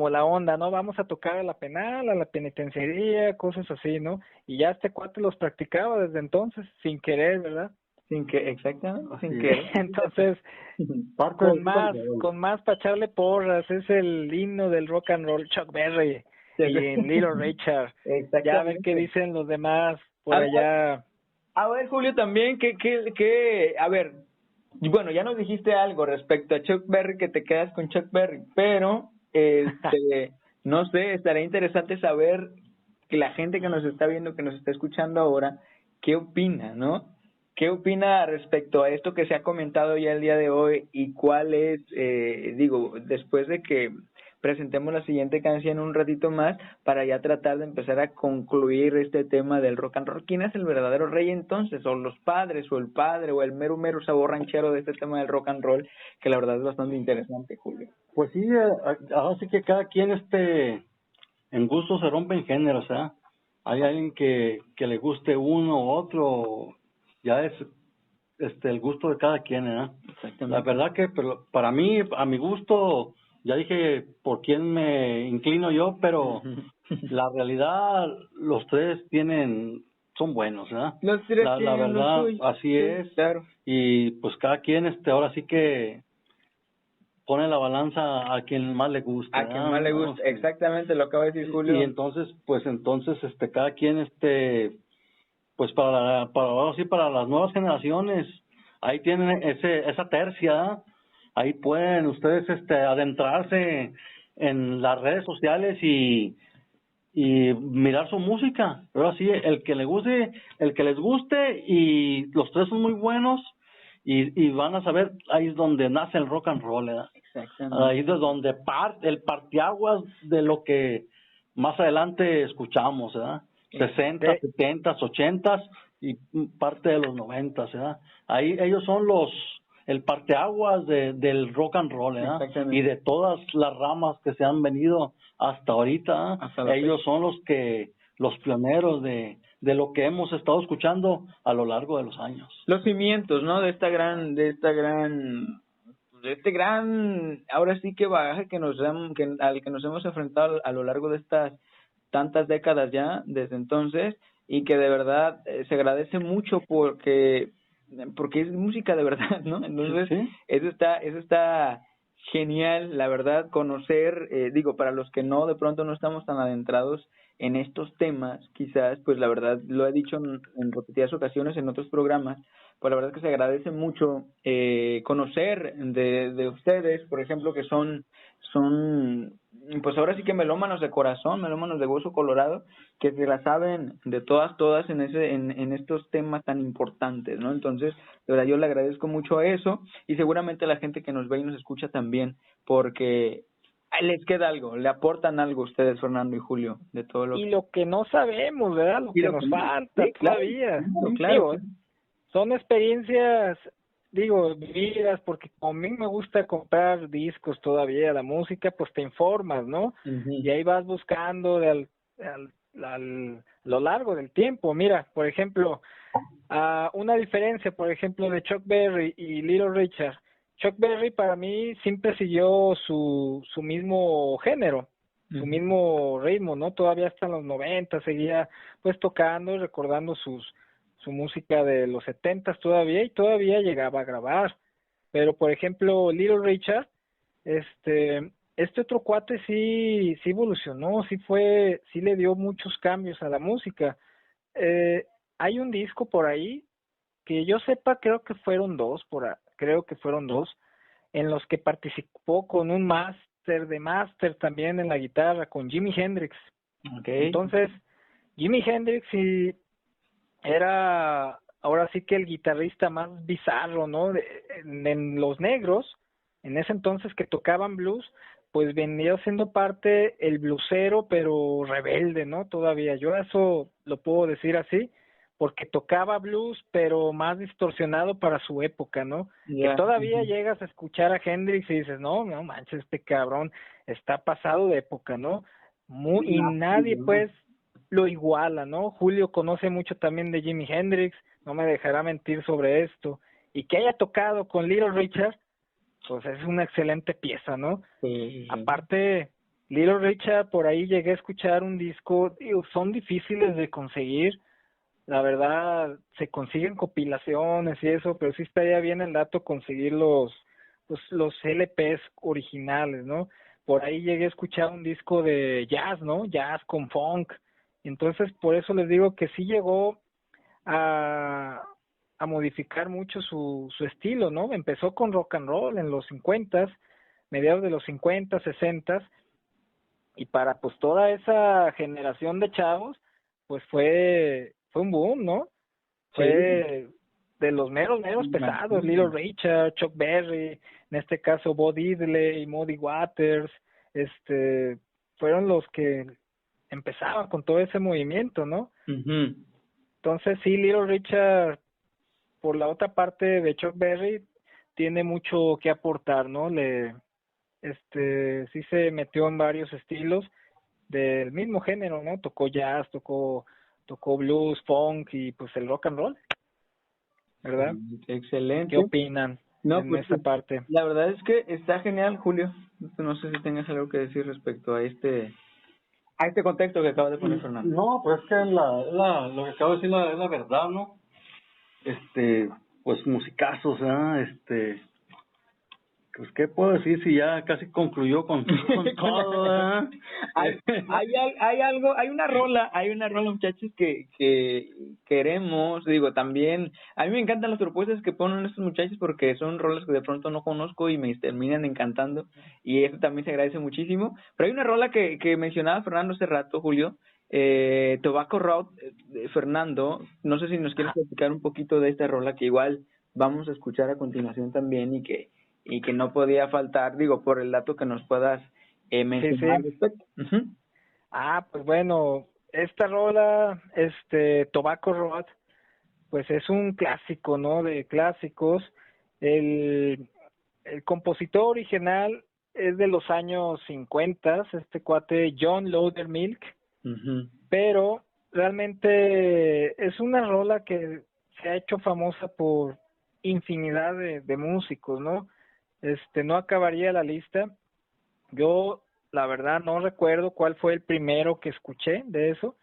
la onda, ¿no? Vamos a tocar a la penal, a la penitenciaría, cosas así, ¿no? Y ya este cuate los practicaba desde entonces, sin querer, ¿verdad? Exactamente, sin querer. Entonces, con más para echarle porras, es el himno del rock and roll, Chuck Berry y Little Richard. Ya a ver qué dicen los demás por allá. A ver, Julio, también, a ver, bueno, ya nos dijiste algo respecto a Chuck Berry, que te quedas con Chuck Berry, pero, no sé, estaría interesante saber que la gente que nos está viendo, que nos está escuchando ahora, ¿qué opina, no? ¿Qué opina respecto a esto que se ha comentado ya el día de hoy y cuál es, después de que presentemos la siguiente canción un ratito más para ya tratar de empezar a concluir este tema del rock and roll. ¿Quién es el verdadero rey entonces? ¿O los padres, o el padre, o el mero sabor ranchero de este tema del rock and roll? Que la verdad es bastante interesante, Julio. Pues sí, ahora sí que cada quien en gusto se rompen géneros, ¿eh? Hay alguien que le guste uno u otro, ya es el gusto de cada quien, ¿eh? Exactamente. La verdad que para mí, a mi gusto, ya dije por quién me inclino yo, pero la realidad, los tres son buenos, ¿eh? Los tres la tienen lo verdad, suyo. así Sí, es. claro. Y pues cada quien, ahora sí que pone la balanza a quien más le gusta. A quien más le gusta, Sí. exactamente lo acaba de decir Julio. Y entonces, cada quien, pues para las nuevas generaciones, ahí tienen esa tercia, ahí pueden ustedes adentrarse en las redes sociales y mirar su música. Pero así, el que les guste, y los tres son muy buenos, y van a saber, ahí es donde nace el rock and roll, ¿verdad? Exactamente. Ahí es donde el parteaguas de lo que más adelante escuchamos, ¿verdad? 60, 70, 80 y parte de los 90, ¿verdad? Ahí ellos son el parteaguas del rock and roll, ¿verdad? Y de todas las ramas que se han venido hasta ahorita, ellos son los pioneros de lo que hemos estado escuchando a lo largo de los años. Los cimientos, ¿no? De este gran, ahora sí que bagaje al que nos hemos enfrentado a lo largo de estas tantas décadas ya, desde entonces, y que de verdad se agradece mucho porque es música de verdad, ¿no? Entonces, ¿Sí? Eso está genial, la verdad, conocer, para los que no, de pronto no estamos tan adentrados en estos temas, quizás, pues la verdad, lo he dicho en repetidas ocasiones en otros programas, pues la verdad es que se agradece mucho conocer de ustedes, por ejemplo, que son pues ahora sí que melómanos de corazón, melómanos de hueso colorado, que se la saben de todas en estos temas tan importantes, ¿no? Entonces, de verdad yo le agradezco mucho eso, y seguramente la gente que nos ve y nos escucha también, porque les queda algo, le aportan algo a ustedes, Fernando y Julio, de todo lo y lo que no sabemos, ¿verdad? Lo que nos falta todavía. Claro. Son experiencias, vividas, porque como a mí me gusta comprar discos todavía, la música, pues te informas, ¿no? Y ahí vas buscando a lo largo del tiempo. Mira, por ejemplo, una diferencia, por ejemplo, de Chuck Berry y Little Richard. Chuck Berry para mí siempre siguió su mismo género, su mismo ritmo, ¿no? Todavía hasta en los 90 seguía pues tocando y recordando su música de los 70 todavía, y todavía llegaba a grabar. Pero por ejemplo, Little Richard, este otro cuate sí evolucionó, sí le dio muchos cambios a la música. Hay un disco por ahí que yo sepa, creo que fueron dos, en los que participó con un máster también en la guitarra, con Jimi Hendrix. Okay. Entonces, Jimi Hendrix era ahora sí que el guitarrista más bizarro, ¿no? En Los Negros, en ese entonces que tocaban blues, pues venía siendo parte el bluesero, pero rebelde, ¿no? Todavía, yo eso lo puedo decir así, porque tocaba blues, pero más distorsionado para su época, ¿no? Que todavía llegas a escuchar a Hendrix y dices, no manches, este cabrón está pasado de época, ¿no? Y nadie, pues, lo iguala, ¿no? Julio conoce mucho también de Jimi Hendrix, no me dejará mentir sobre esto, y que haya tocado con Little Richard, pues es una excelente pieza, ¿no? Sí. Aparte, Little Richard, por ahí llegué a escuchar un disco, son difíciles de conseguir, la verdad, se consiguen compilaciones y eso, pero sí estaría bien el dato conseguir los LPs originales, ¿no? Por ahí llegué a escuchar un disco de jazz, ¿no? Jazz con funk. Entonces, por eso les digo que sí llegó a modificar mucho su estilo, ¿no? Empezó con rock and roll en los 50s, mediados de los 50, 60, y para pues toda esa generación de chavos, pues fue un boom, ¿no? Fue de los meros pesados, Little Richard, Chuck Berry, en este caso Bo Diddley, Muddy Waters, fueron los que empezaban con todo ese movimiento, ¿no? Uh-huh. Entonces sí, Little Richard, por la otra parte de Chuck Berry, tiene mucho que aportar, ¿no? Sí se metió en varios estilos del mismo género, ¿no? Tocó jazz, tocó blues, funk y pues el rock and roll, ¿verdad? Excelente. ¿Qué opinan en esa parte? La verdad es que está genial, Julio. No sé si tengas algo que decir respecto a este contexto que acaba de poner Fernando. No, pues es que lo que acabo de decir es la verdad, ¿no? Pues musicazos, pues qué puedo decir si ya casi concluyó con todo, hay una rola, muchachos, que queremos, digo, también, a mí me encantan las propuestas que ponen estos muchachos porque son rolas que de pronto no conozco y me terminan encantando, y eso también se agradece muchísimo. Pero hay una rola que mencionaba Fernando hace rato, Julio, Tobacco Road, Fernando, no sé si nos quieres platicar un poquito de esta rola que igual vamos a escuchar a continuación también y que no podía faltar, digo, por el dato que nos puedas mencionar al respecto. Uh-huh. Pues bueno, esta rola, Tobacco Road, pues es un clásico, ¿no? De clásicos. El compositor original es de los años 50, este cuate John Loudermilk, uh-huh. Pero realmente es una rola que se ha hecho famosa por infinidad de músicos, ¿no? No acabaría la lista. Yo, la verdad, no recuerdo cuál fue el primero que escuché de eso,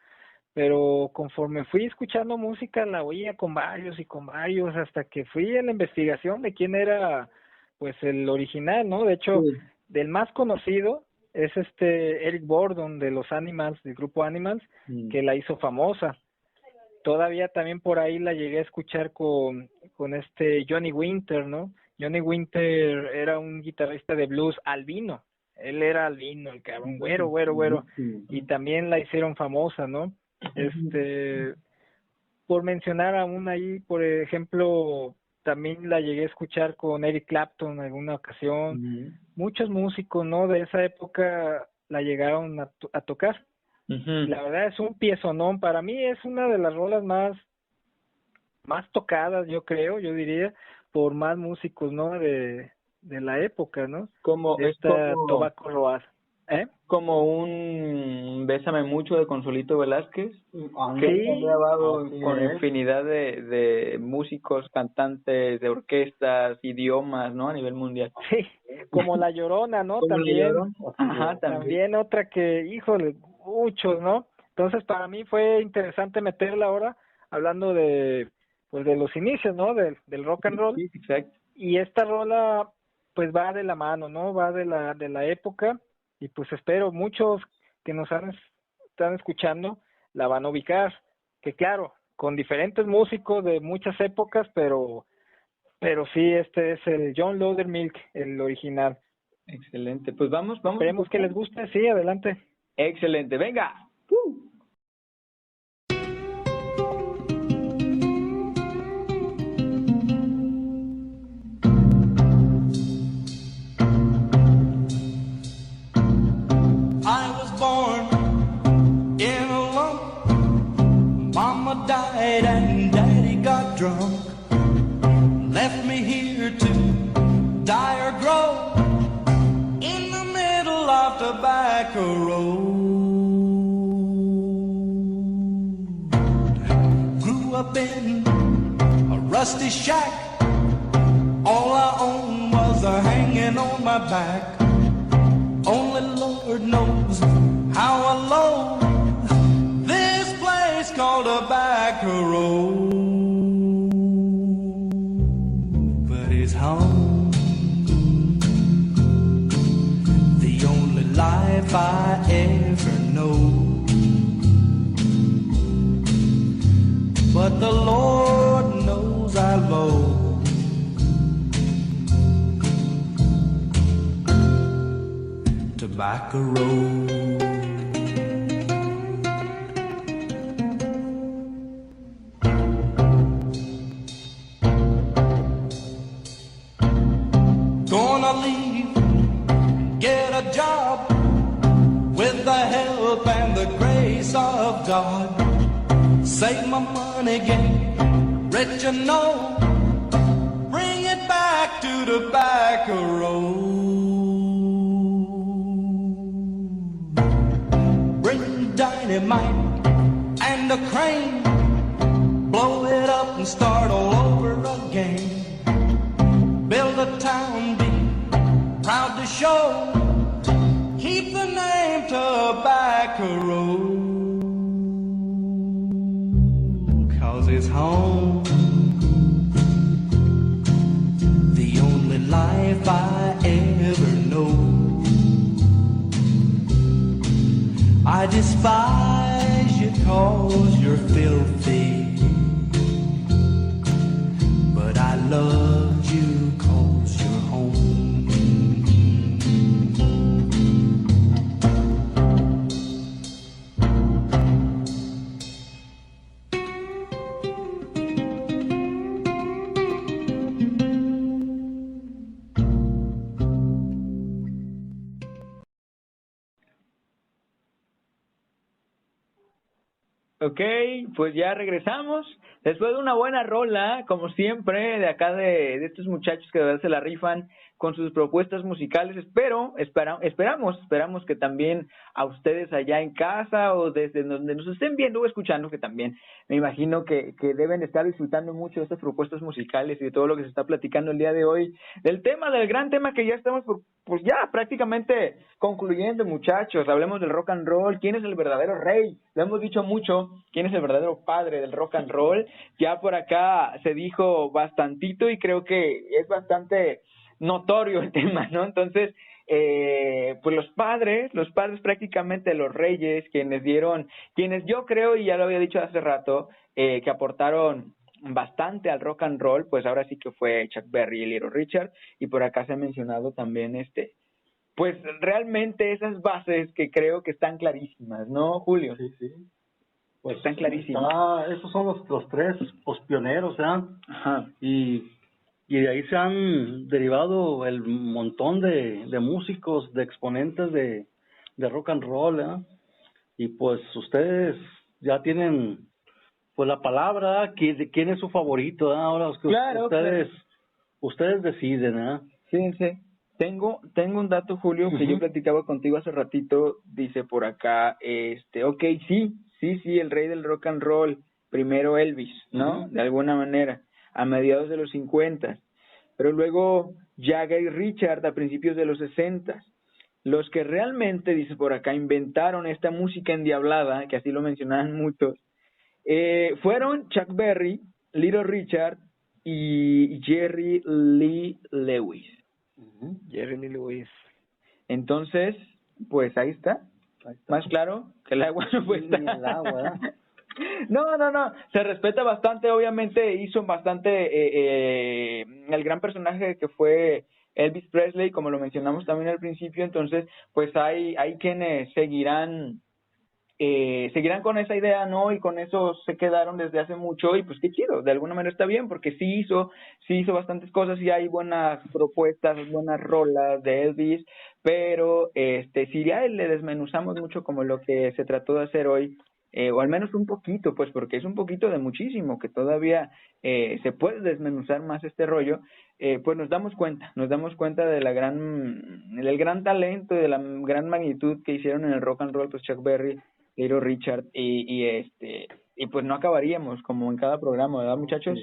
pero conforme fui escuchando música, la oía con varios, hasta que fui en la investigación de quién era, pues, el original, ¿no? De hecho, sí, del más conocido es Eric Burdon de los Animals, del grupo Animals, que la hizo famosa. Todavía también por ahí la llegué a escuchar con Johnny Winter, ¿no? Johnny Winter era un guitarrista de blues albino. Él era albino, el cabrón, güero. Y también la hicieron famosa, ¿no? Por mencionar a una ahí, por ejemplo, también la llegué a escuchar con Eric Clapton en alguna ocasión. Uh-huh. Muchos músicos, ¿no? De esa época la llegaron a tocar. Uh-huh. La verdad es un piezonón. Para mí es una de las rolas más tocadas, yo diría, por más músicos, ¿no? De la época, ¿no? Como Tobacco Road. Como un Bésame Mucho de Consolito Velázquez, que sí, ha grabado con infinidad de músicos, cantantes, de orquestas, idiomas, ¿no? A nivel mundial. Sí, como La Llorona, ¿no? También. Ajá, también otra que, híjole, muchos, ¿no? Entonces para mí fue interesante meterla ahora, hablando de los inicios, ¿no? Del rock and roll. Sí, exacto. Y esta rola, pues va de la mano, ¿no? Va de la época. Y pues espero muchos que nos están escuchando la van a ubicar. Que claro, con diferentes músicos de muchas épocas, pero sí, este es el John Loudermilk, el original. Excelente. Pues vamos. Esperemos que les guste. Sí, adelante. Excelente. Venga. Died and Daddy got drunk, left me here to die or grow in the middle of Tobacco Road. Grew up in a rusty shack, all I owned was a hanging on my back. Only Lord knows how I low called Tobacco Road, but it's home, the only life I ever know. But the Lord knows I low Tobacco Road. Gonna leave, get a job God. Save my money, get rich and know. Bring it back to the back road. Bring dynamite and a crane. Blow it up and start all over again. Build a town deep, proud to show. Keep the name Tobacco Road. 'Cause it's home. The only life I ever know. I despise you 'cause you're filthy. But I love you 'cause you're home. Ok, pues ya regresamos. Después de una buena rola, como siempre, de acá de estos muchachos que de verdad se la rifan con sus propuestas musicales. Esperamos que también a ustedes allá en casa o desde donde nos estén viendo o escuchando, que también me imagino que deben estar disfrutando mucho de estas propuestas musicales y de todo lo que se está platicando el día de hoy. Del gran tema que ya estamos pues ya prácticamente concluyendo, muchachos. Hablemos del rock and roll. ¿Quién es el verdadero rey? Lo hemos dicho mucho. ¿Quién es el verdadero padre del rock and roll? Ya por acá se dijo bastantito y creo que es bastante notorio el tema, ¿no? Entonces, pues los padres prácticamente los reyes, quienes yo creo, y ya lo había dicho hace rato, que aportaron bastante al rock and roll, pues ahora sí que fue Chuck Berry y Little Richard, y por acá se ha mencionado también pues realmente esas bases que creo que están clarísimas, ¿no, Julio? Sí, sí. Pues están clarísimas. Esos son los tres pioneros, ¿eh? Ajá. Y de ahí se han derivado el montón de músicos, de exponentes de rock and roll, ¿eh? Y pues ustedes ya tienen pues la palabra, de quién es su favorito, ¿eh? Ahora claro, ustedes deciden, ¿eh? Fíjense, tengo un dato, Julio, que yo platicaba contigo hace ratito. Dice por acá, ok, sí, el rey del rock and roll, primero Elvis, ¿no? De alguna manera, a mediados de los 50, pero luego Jagger y Richard a principios de los 60. Los que realmente, dice por acá, inventaron esta música endiablada, que así lo mencionaban muchos, fueron Chuck Berry, Little Richard y Jerry Lee Lewis. Jerry Lee Lewis. Entonces, pues ahí está. Más claro que el agua no puede estar. El agua, ¿eh? No. Se respeta bastante, obviamente hizo bastante el gran personaje que fue Elvis Presley, como lo mencionamos también al principio. Entonces, pues hay quienes seguirán con esa idea, ¿no? Y con eso se quedaron desde hace mucho, y pues qué chido, de alguna manera está bien, porque sí hizo bastantes cosas y hay buenas propuestas, buenas rolas de Elvis, pero si ya le desmenuzamos mucho como lo que se trató de hacer hoy, o al menos un poquito, pues porque es un poquito de muchísimo, que todavía se puede desmenuzar más este rollo, pues nos damos cuenta del gran talento y de la gran magnitud que hicieron en el rock and roll, pues Chuck Berry, Little Richard y pues no acabaríamos como en cada programa, ¿verdad, muchachos?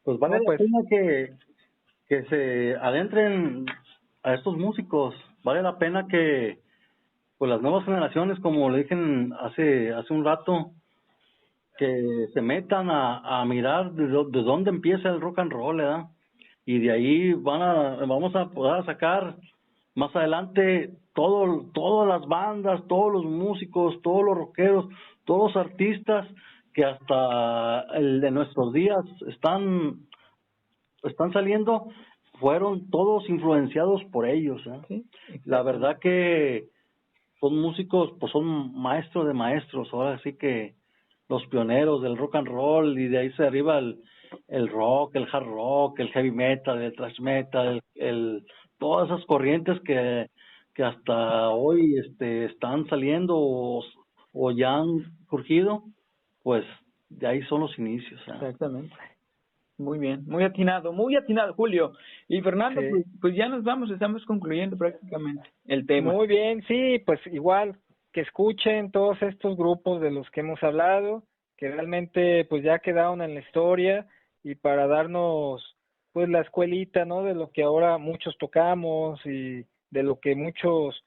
Pues vale la pena que se adentren a estos músicos, vale la pena que pues las nuevas generaciones, como le dije hace un rato, que se metan a mirar de dónde empieza el rock and roll, ¿verdad? Y de ahí vamos a poder sacar más adelante todas las bandas, todos los músicos, todos los rockeros, todos los artistas que hasta el de nuestros días están saliendo, fueron todos influenciados por ellos, ¿eh? Sí, la verdad que son músicos, pues son maestros de maestros, ahora sí que los pioneros del rock and roll, y de ahí se arriba el rock, el hard rock, el heavy metal, el thrash metal, todas esas corrientes que hasta hoy están saliendo o ya han surgido, pues de ahí son los inicios. Exactamente. Muy bien, muy atinado, Julio. Y Fernando, Sí. pues ya nos vamos, estamos concluyendo prácticamente el tema. Muy bien, sí, pues igual que escuchen todos estos grupos de los que hemos hablado, que realmente pues ya quedaron en la historia y para darnos pues la escuelita, ¿no? De lo que ahora muchos tocamos y de lo que muchos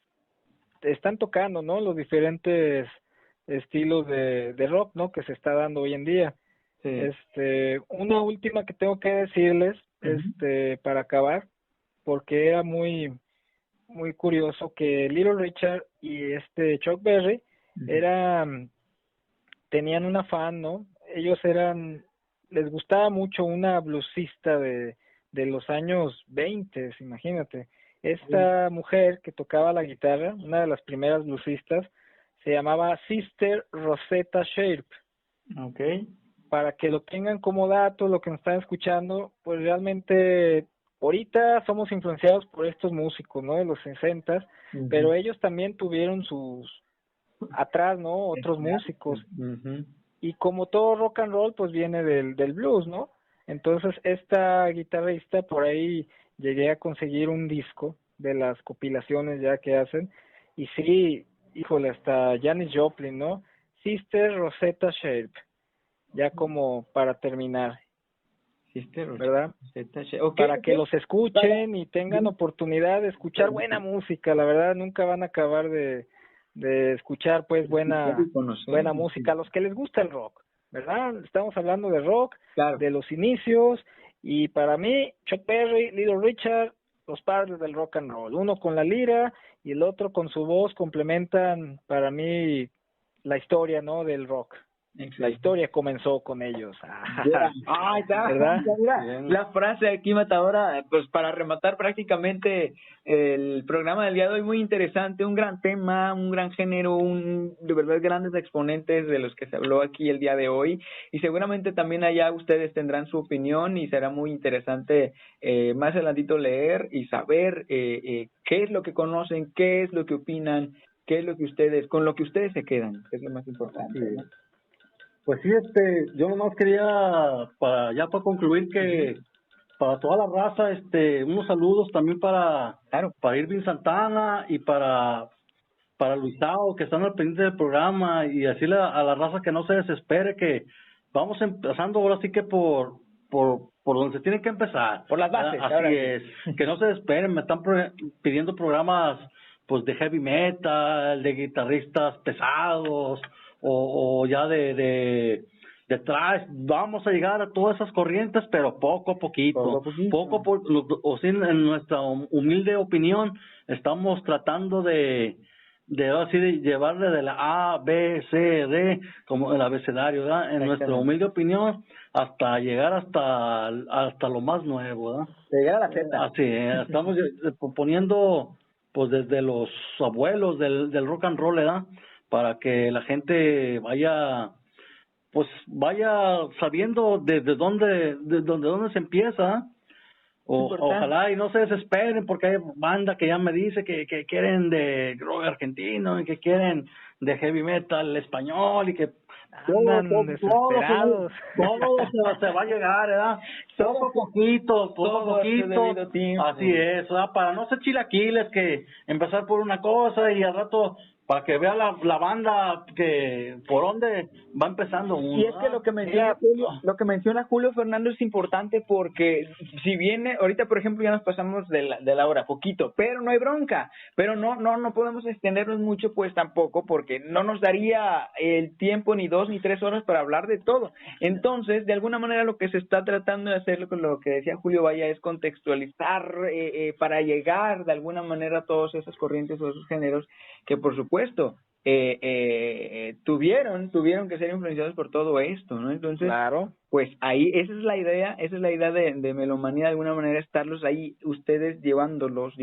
están tocando, ¿no? Los diferentes estilos de rock, ¿no? Que se está dando hoy en día. Sí. Una última que tengo que decirles, para acabar, porque era muy curioso que Little Richard y Chuck Berry tenían una fan, ¿no? Ellos les gustaba mucho una bluesista de los años 20, imagínate. Esta mujer que tocaba la guitarra, una de las primeras bluesistas, se llamaba Sister Rosetta Sharpe. Okay. Para que lo tengan como dato, lo que nos están escuchando, pues realmente ahorita somos influenciados por estos músicos, ¿no? De los 60, pero ellos también tuvieron atrás, ¿no? Otros músicos. Y como todo rock and roll, pues viene del blues, ¿no? Entonces, esta guitarrista, por ahí llegué a conseguir un disco de las compilaciones ya que hacen. Y sí, híjole, hasta Janis Joplin, ¿no? Sister Rosetta Sharpe. Ya como para terminar. ¿Verdad? Para que los escuchen y tengan oportunidad de escuchar buena música, la verdad nunca van a acabar de escuchar pues buena música, a los que les gusta el rock, ¿verdad? Estamos hablando de rock, claro, de los inicios, y para mí Chuck Berry, Little Richard, los padres del rock and roll, uno con la lira y el otro con su voz complementan para mí la historia, ¿no? Del rock. La historia comenzó con ellos. Ah, está. ¿Verdad? Mira, la frase aquí matadora, pues para rematar prácticamente el programa del día de hoy, muy interesante, un gran tema, un gran género, de verdad grandes exponentes de los que se habló aquí el día de hoy, y seguramente también allá ustedes tendrán su opinión y será muy interesante más adelantito leer y saber qué es lo que conocen, qué es lo que opinan, qué es lo que con lo que ustedes se quedan, que es lo más importante, ¿no? Pues sí, yo nomás quería, para concluir, que para toda la raza, unos saludos también para Irving Santana y para Luisao, que están al pendiente del programa, y decirle a la raza que no se desespere, que vamos empezando ahora sí que por donde se tiene que empezar. Por las bases. Así es, que no se desesperen, me están pidiendo programas pues de heavy metal, de guitarristas pesados, o ya de thrash. Vamos a llegar a todas esas corrientes, pero poco a poquito. En nuestra humilde opinión, estamos tratando de llevarle de la A, B, C, D, como el abecedario, ¿verdad? En nuestra humilde opinión, hasta llegar hasta lo más nuevo, ¿verdad? Llegar a la Z. Así, estamos proponiendo pues desde los abuelos del rock and roll, ¿verdad? Para que la gente vaya sabiendo desde dónde se empieza. Ojalá y no se desesperen, porque hay banda que ya me dice que quieren de rock argentino y que quieren de heavy metal español y que desesperados. Todo se va a llegar, ¿verdad? Poco a poquito. Así es, ¿verdad? Para no ser chilaquiles, que empezar por una cosa y al rato, para que vea la banda que por dónde va empezando uno. Y es que lo que menciona Julio Fernando es importante, porque si viene ahorita, por ejemplo, ya nos pasamos de la hora poquito, pero no hay bronca, pero no podemos extendernos mucho, pues tampoco, porque no nos daría el tiempo ni 2 ni 3 horas para hablar de todo. Entonces, de alguna manera lo que se está tratando de hacer, con lo que decía Julio Vaya, es contextualizar para llegar de alguna manera a todas esas corrientes o esos géneros que por supuesto tuvieron que ser influenciados por todo esto, ¿no? Entonces, claro, pues ahí esa es la idea de Melomanía, de alguna manera estarlos ahí, ustedes llevándolos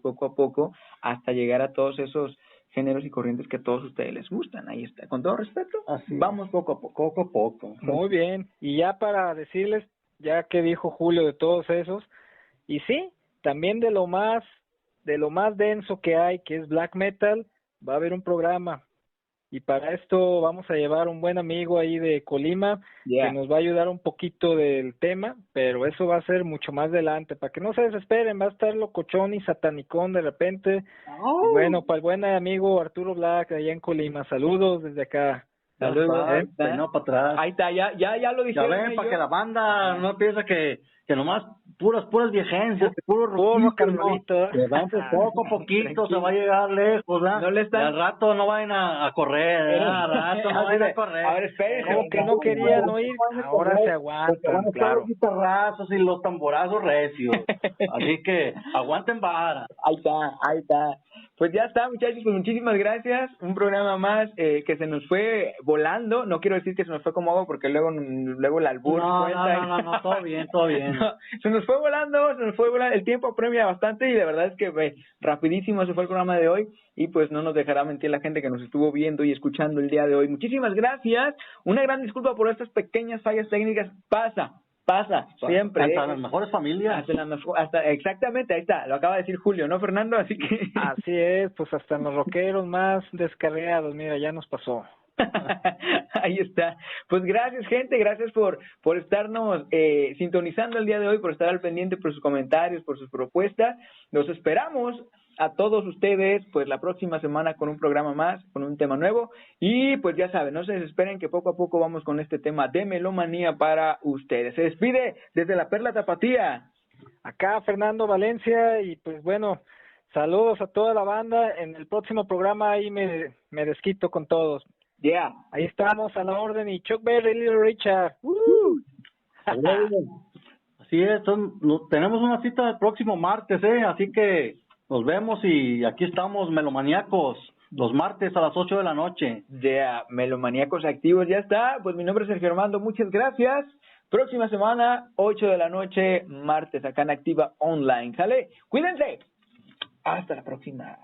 poco a poco hasta llegar a todos esos géneros y corrientes que a todos ustedes les gustan. Ahí está, con todo respeto, vamos poco a poco. Muy bien, y ya para decirles, ya que dijo Julio de todos esos, y sí, también de lo más denso que hay, que es black metal, va a haber un programa y para esto vamos a llevar un buen amigo ahí de Colima que nos va a ayudar un poquito del tema, pero eso va a ser mucho más adelante, para que no se desesperen, va a estar locochón y satanicón de repente. Y bueno, para el buen amigo Arturo Black allá en Colima, saludos desde acá. Saludos, no para atrás. Ahí está, ya lo dijeron. Ya ven, para que la banda no piensa que nomás puras viejencias, puro Carmelito. Poco a poquito se va a llegar lejos, ¿verdad? No le están... Al rato no vayan a correr, al rato no vayan a correr. A ver, espérense. Como que no querían oír, ahora se aguantan, claro. Los guitarrazos y los tamborazos recios. Así que aguanten vara. Ahí está. Pues ya está, muchachos, pues muchísimas gracias. Un programa más que se nos fue volando. No quiero decir que se nos fue como agua porque luego el albur cuenta. No, todo bien. No, se nos fue volando. El tiempo apremia bastante y de verdad es que rapidísimo se fue el programa de hoy y pues no nos dejará mentir la gente que nos estuvo viendo y escuchando el día de hoy. Muchísimas gracias. Una gran disculpa por estas pequeñas fallas técnicas. Pasa, siempre. Hasta las mejores familias. Exactamente, ahí está, lo acaba de decir Julio, ¿no, Fernando? Así que... Así es, pues hasta los rockeros más descarriados, mira, ya nos pasó. Ahí está. Pues gracias, gente, gracias por estarnos sintonizando el día de hoy, por estar al pendiente, por sus comentarios, por sus propuestas. Los esperamos a todos ustedes pues la próxima semana con un programa más, con un tema nuevo y pues ya saben, no se desesperen que poco a poco vamos con este tema de melomanía para ustedes. Se despide desde la Perla Tapatía. Acá Fernando Valencia y pues bueno, saludos a toda la banda. En el próximo programa ahí me desquito con todos. Ahí estamos a la orden y Chuck Berry, Little Richard. Así es, tenemos una cita el próximo martes, así que nos vemos y aquí estamos, melomaníacos, los martes a las 8 de la noche. Melomaníacos activos, ya está. Pues mi nombre es Sergio Armando, muchas gracias. Próxima semana, 8 de la noche, martes, acá en Activa Online. ¿Sale? Cuídense. Hasta la próxima.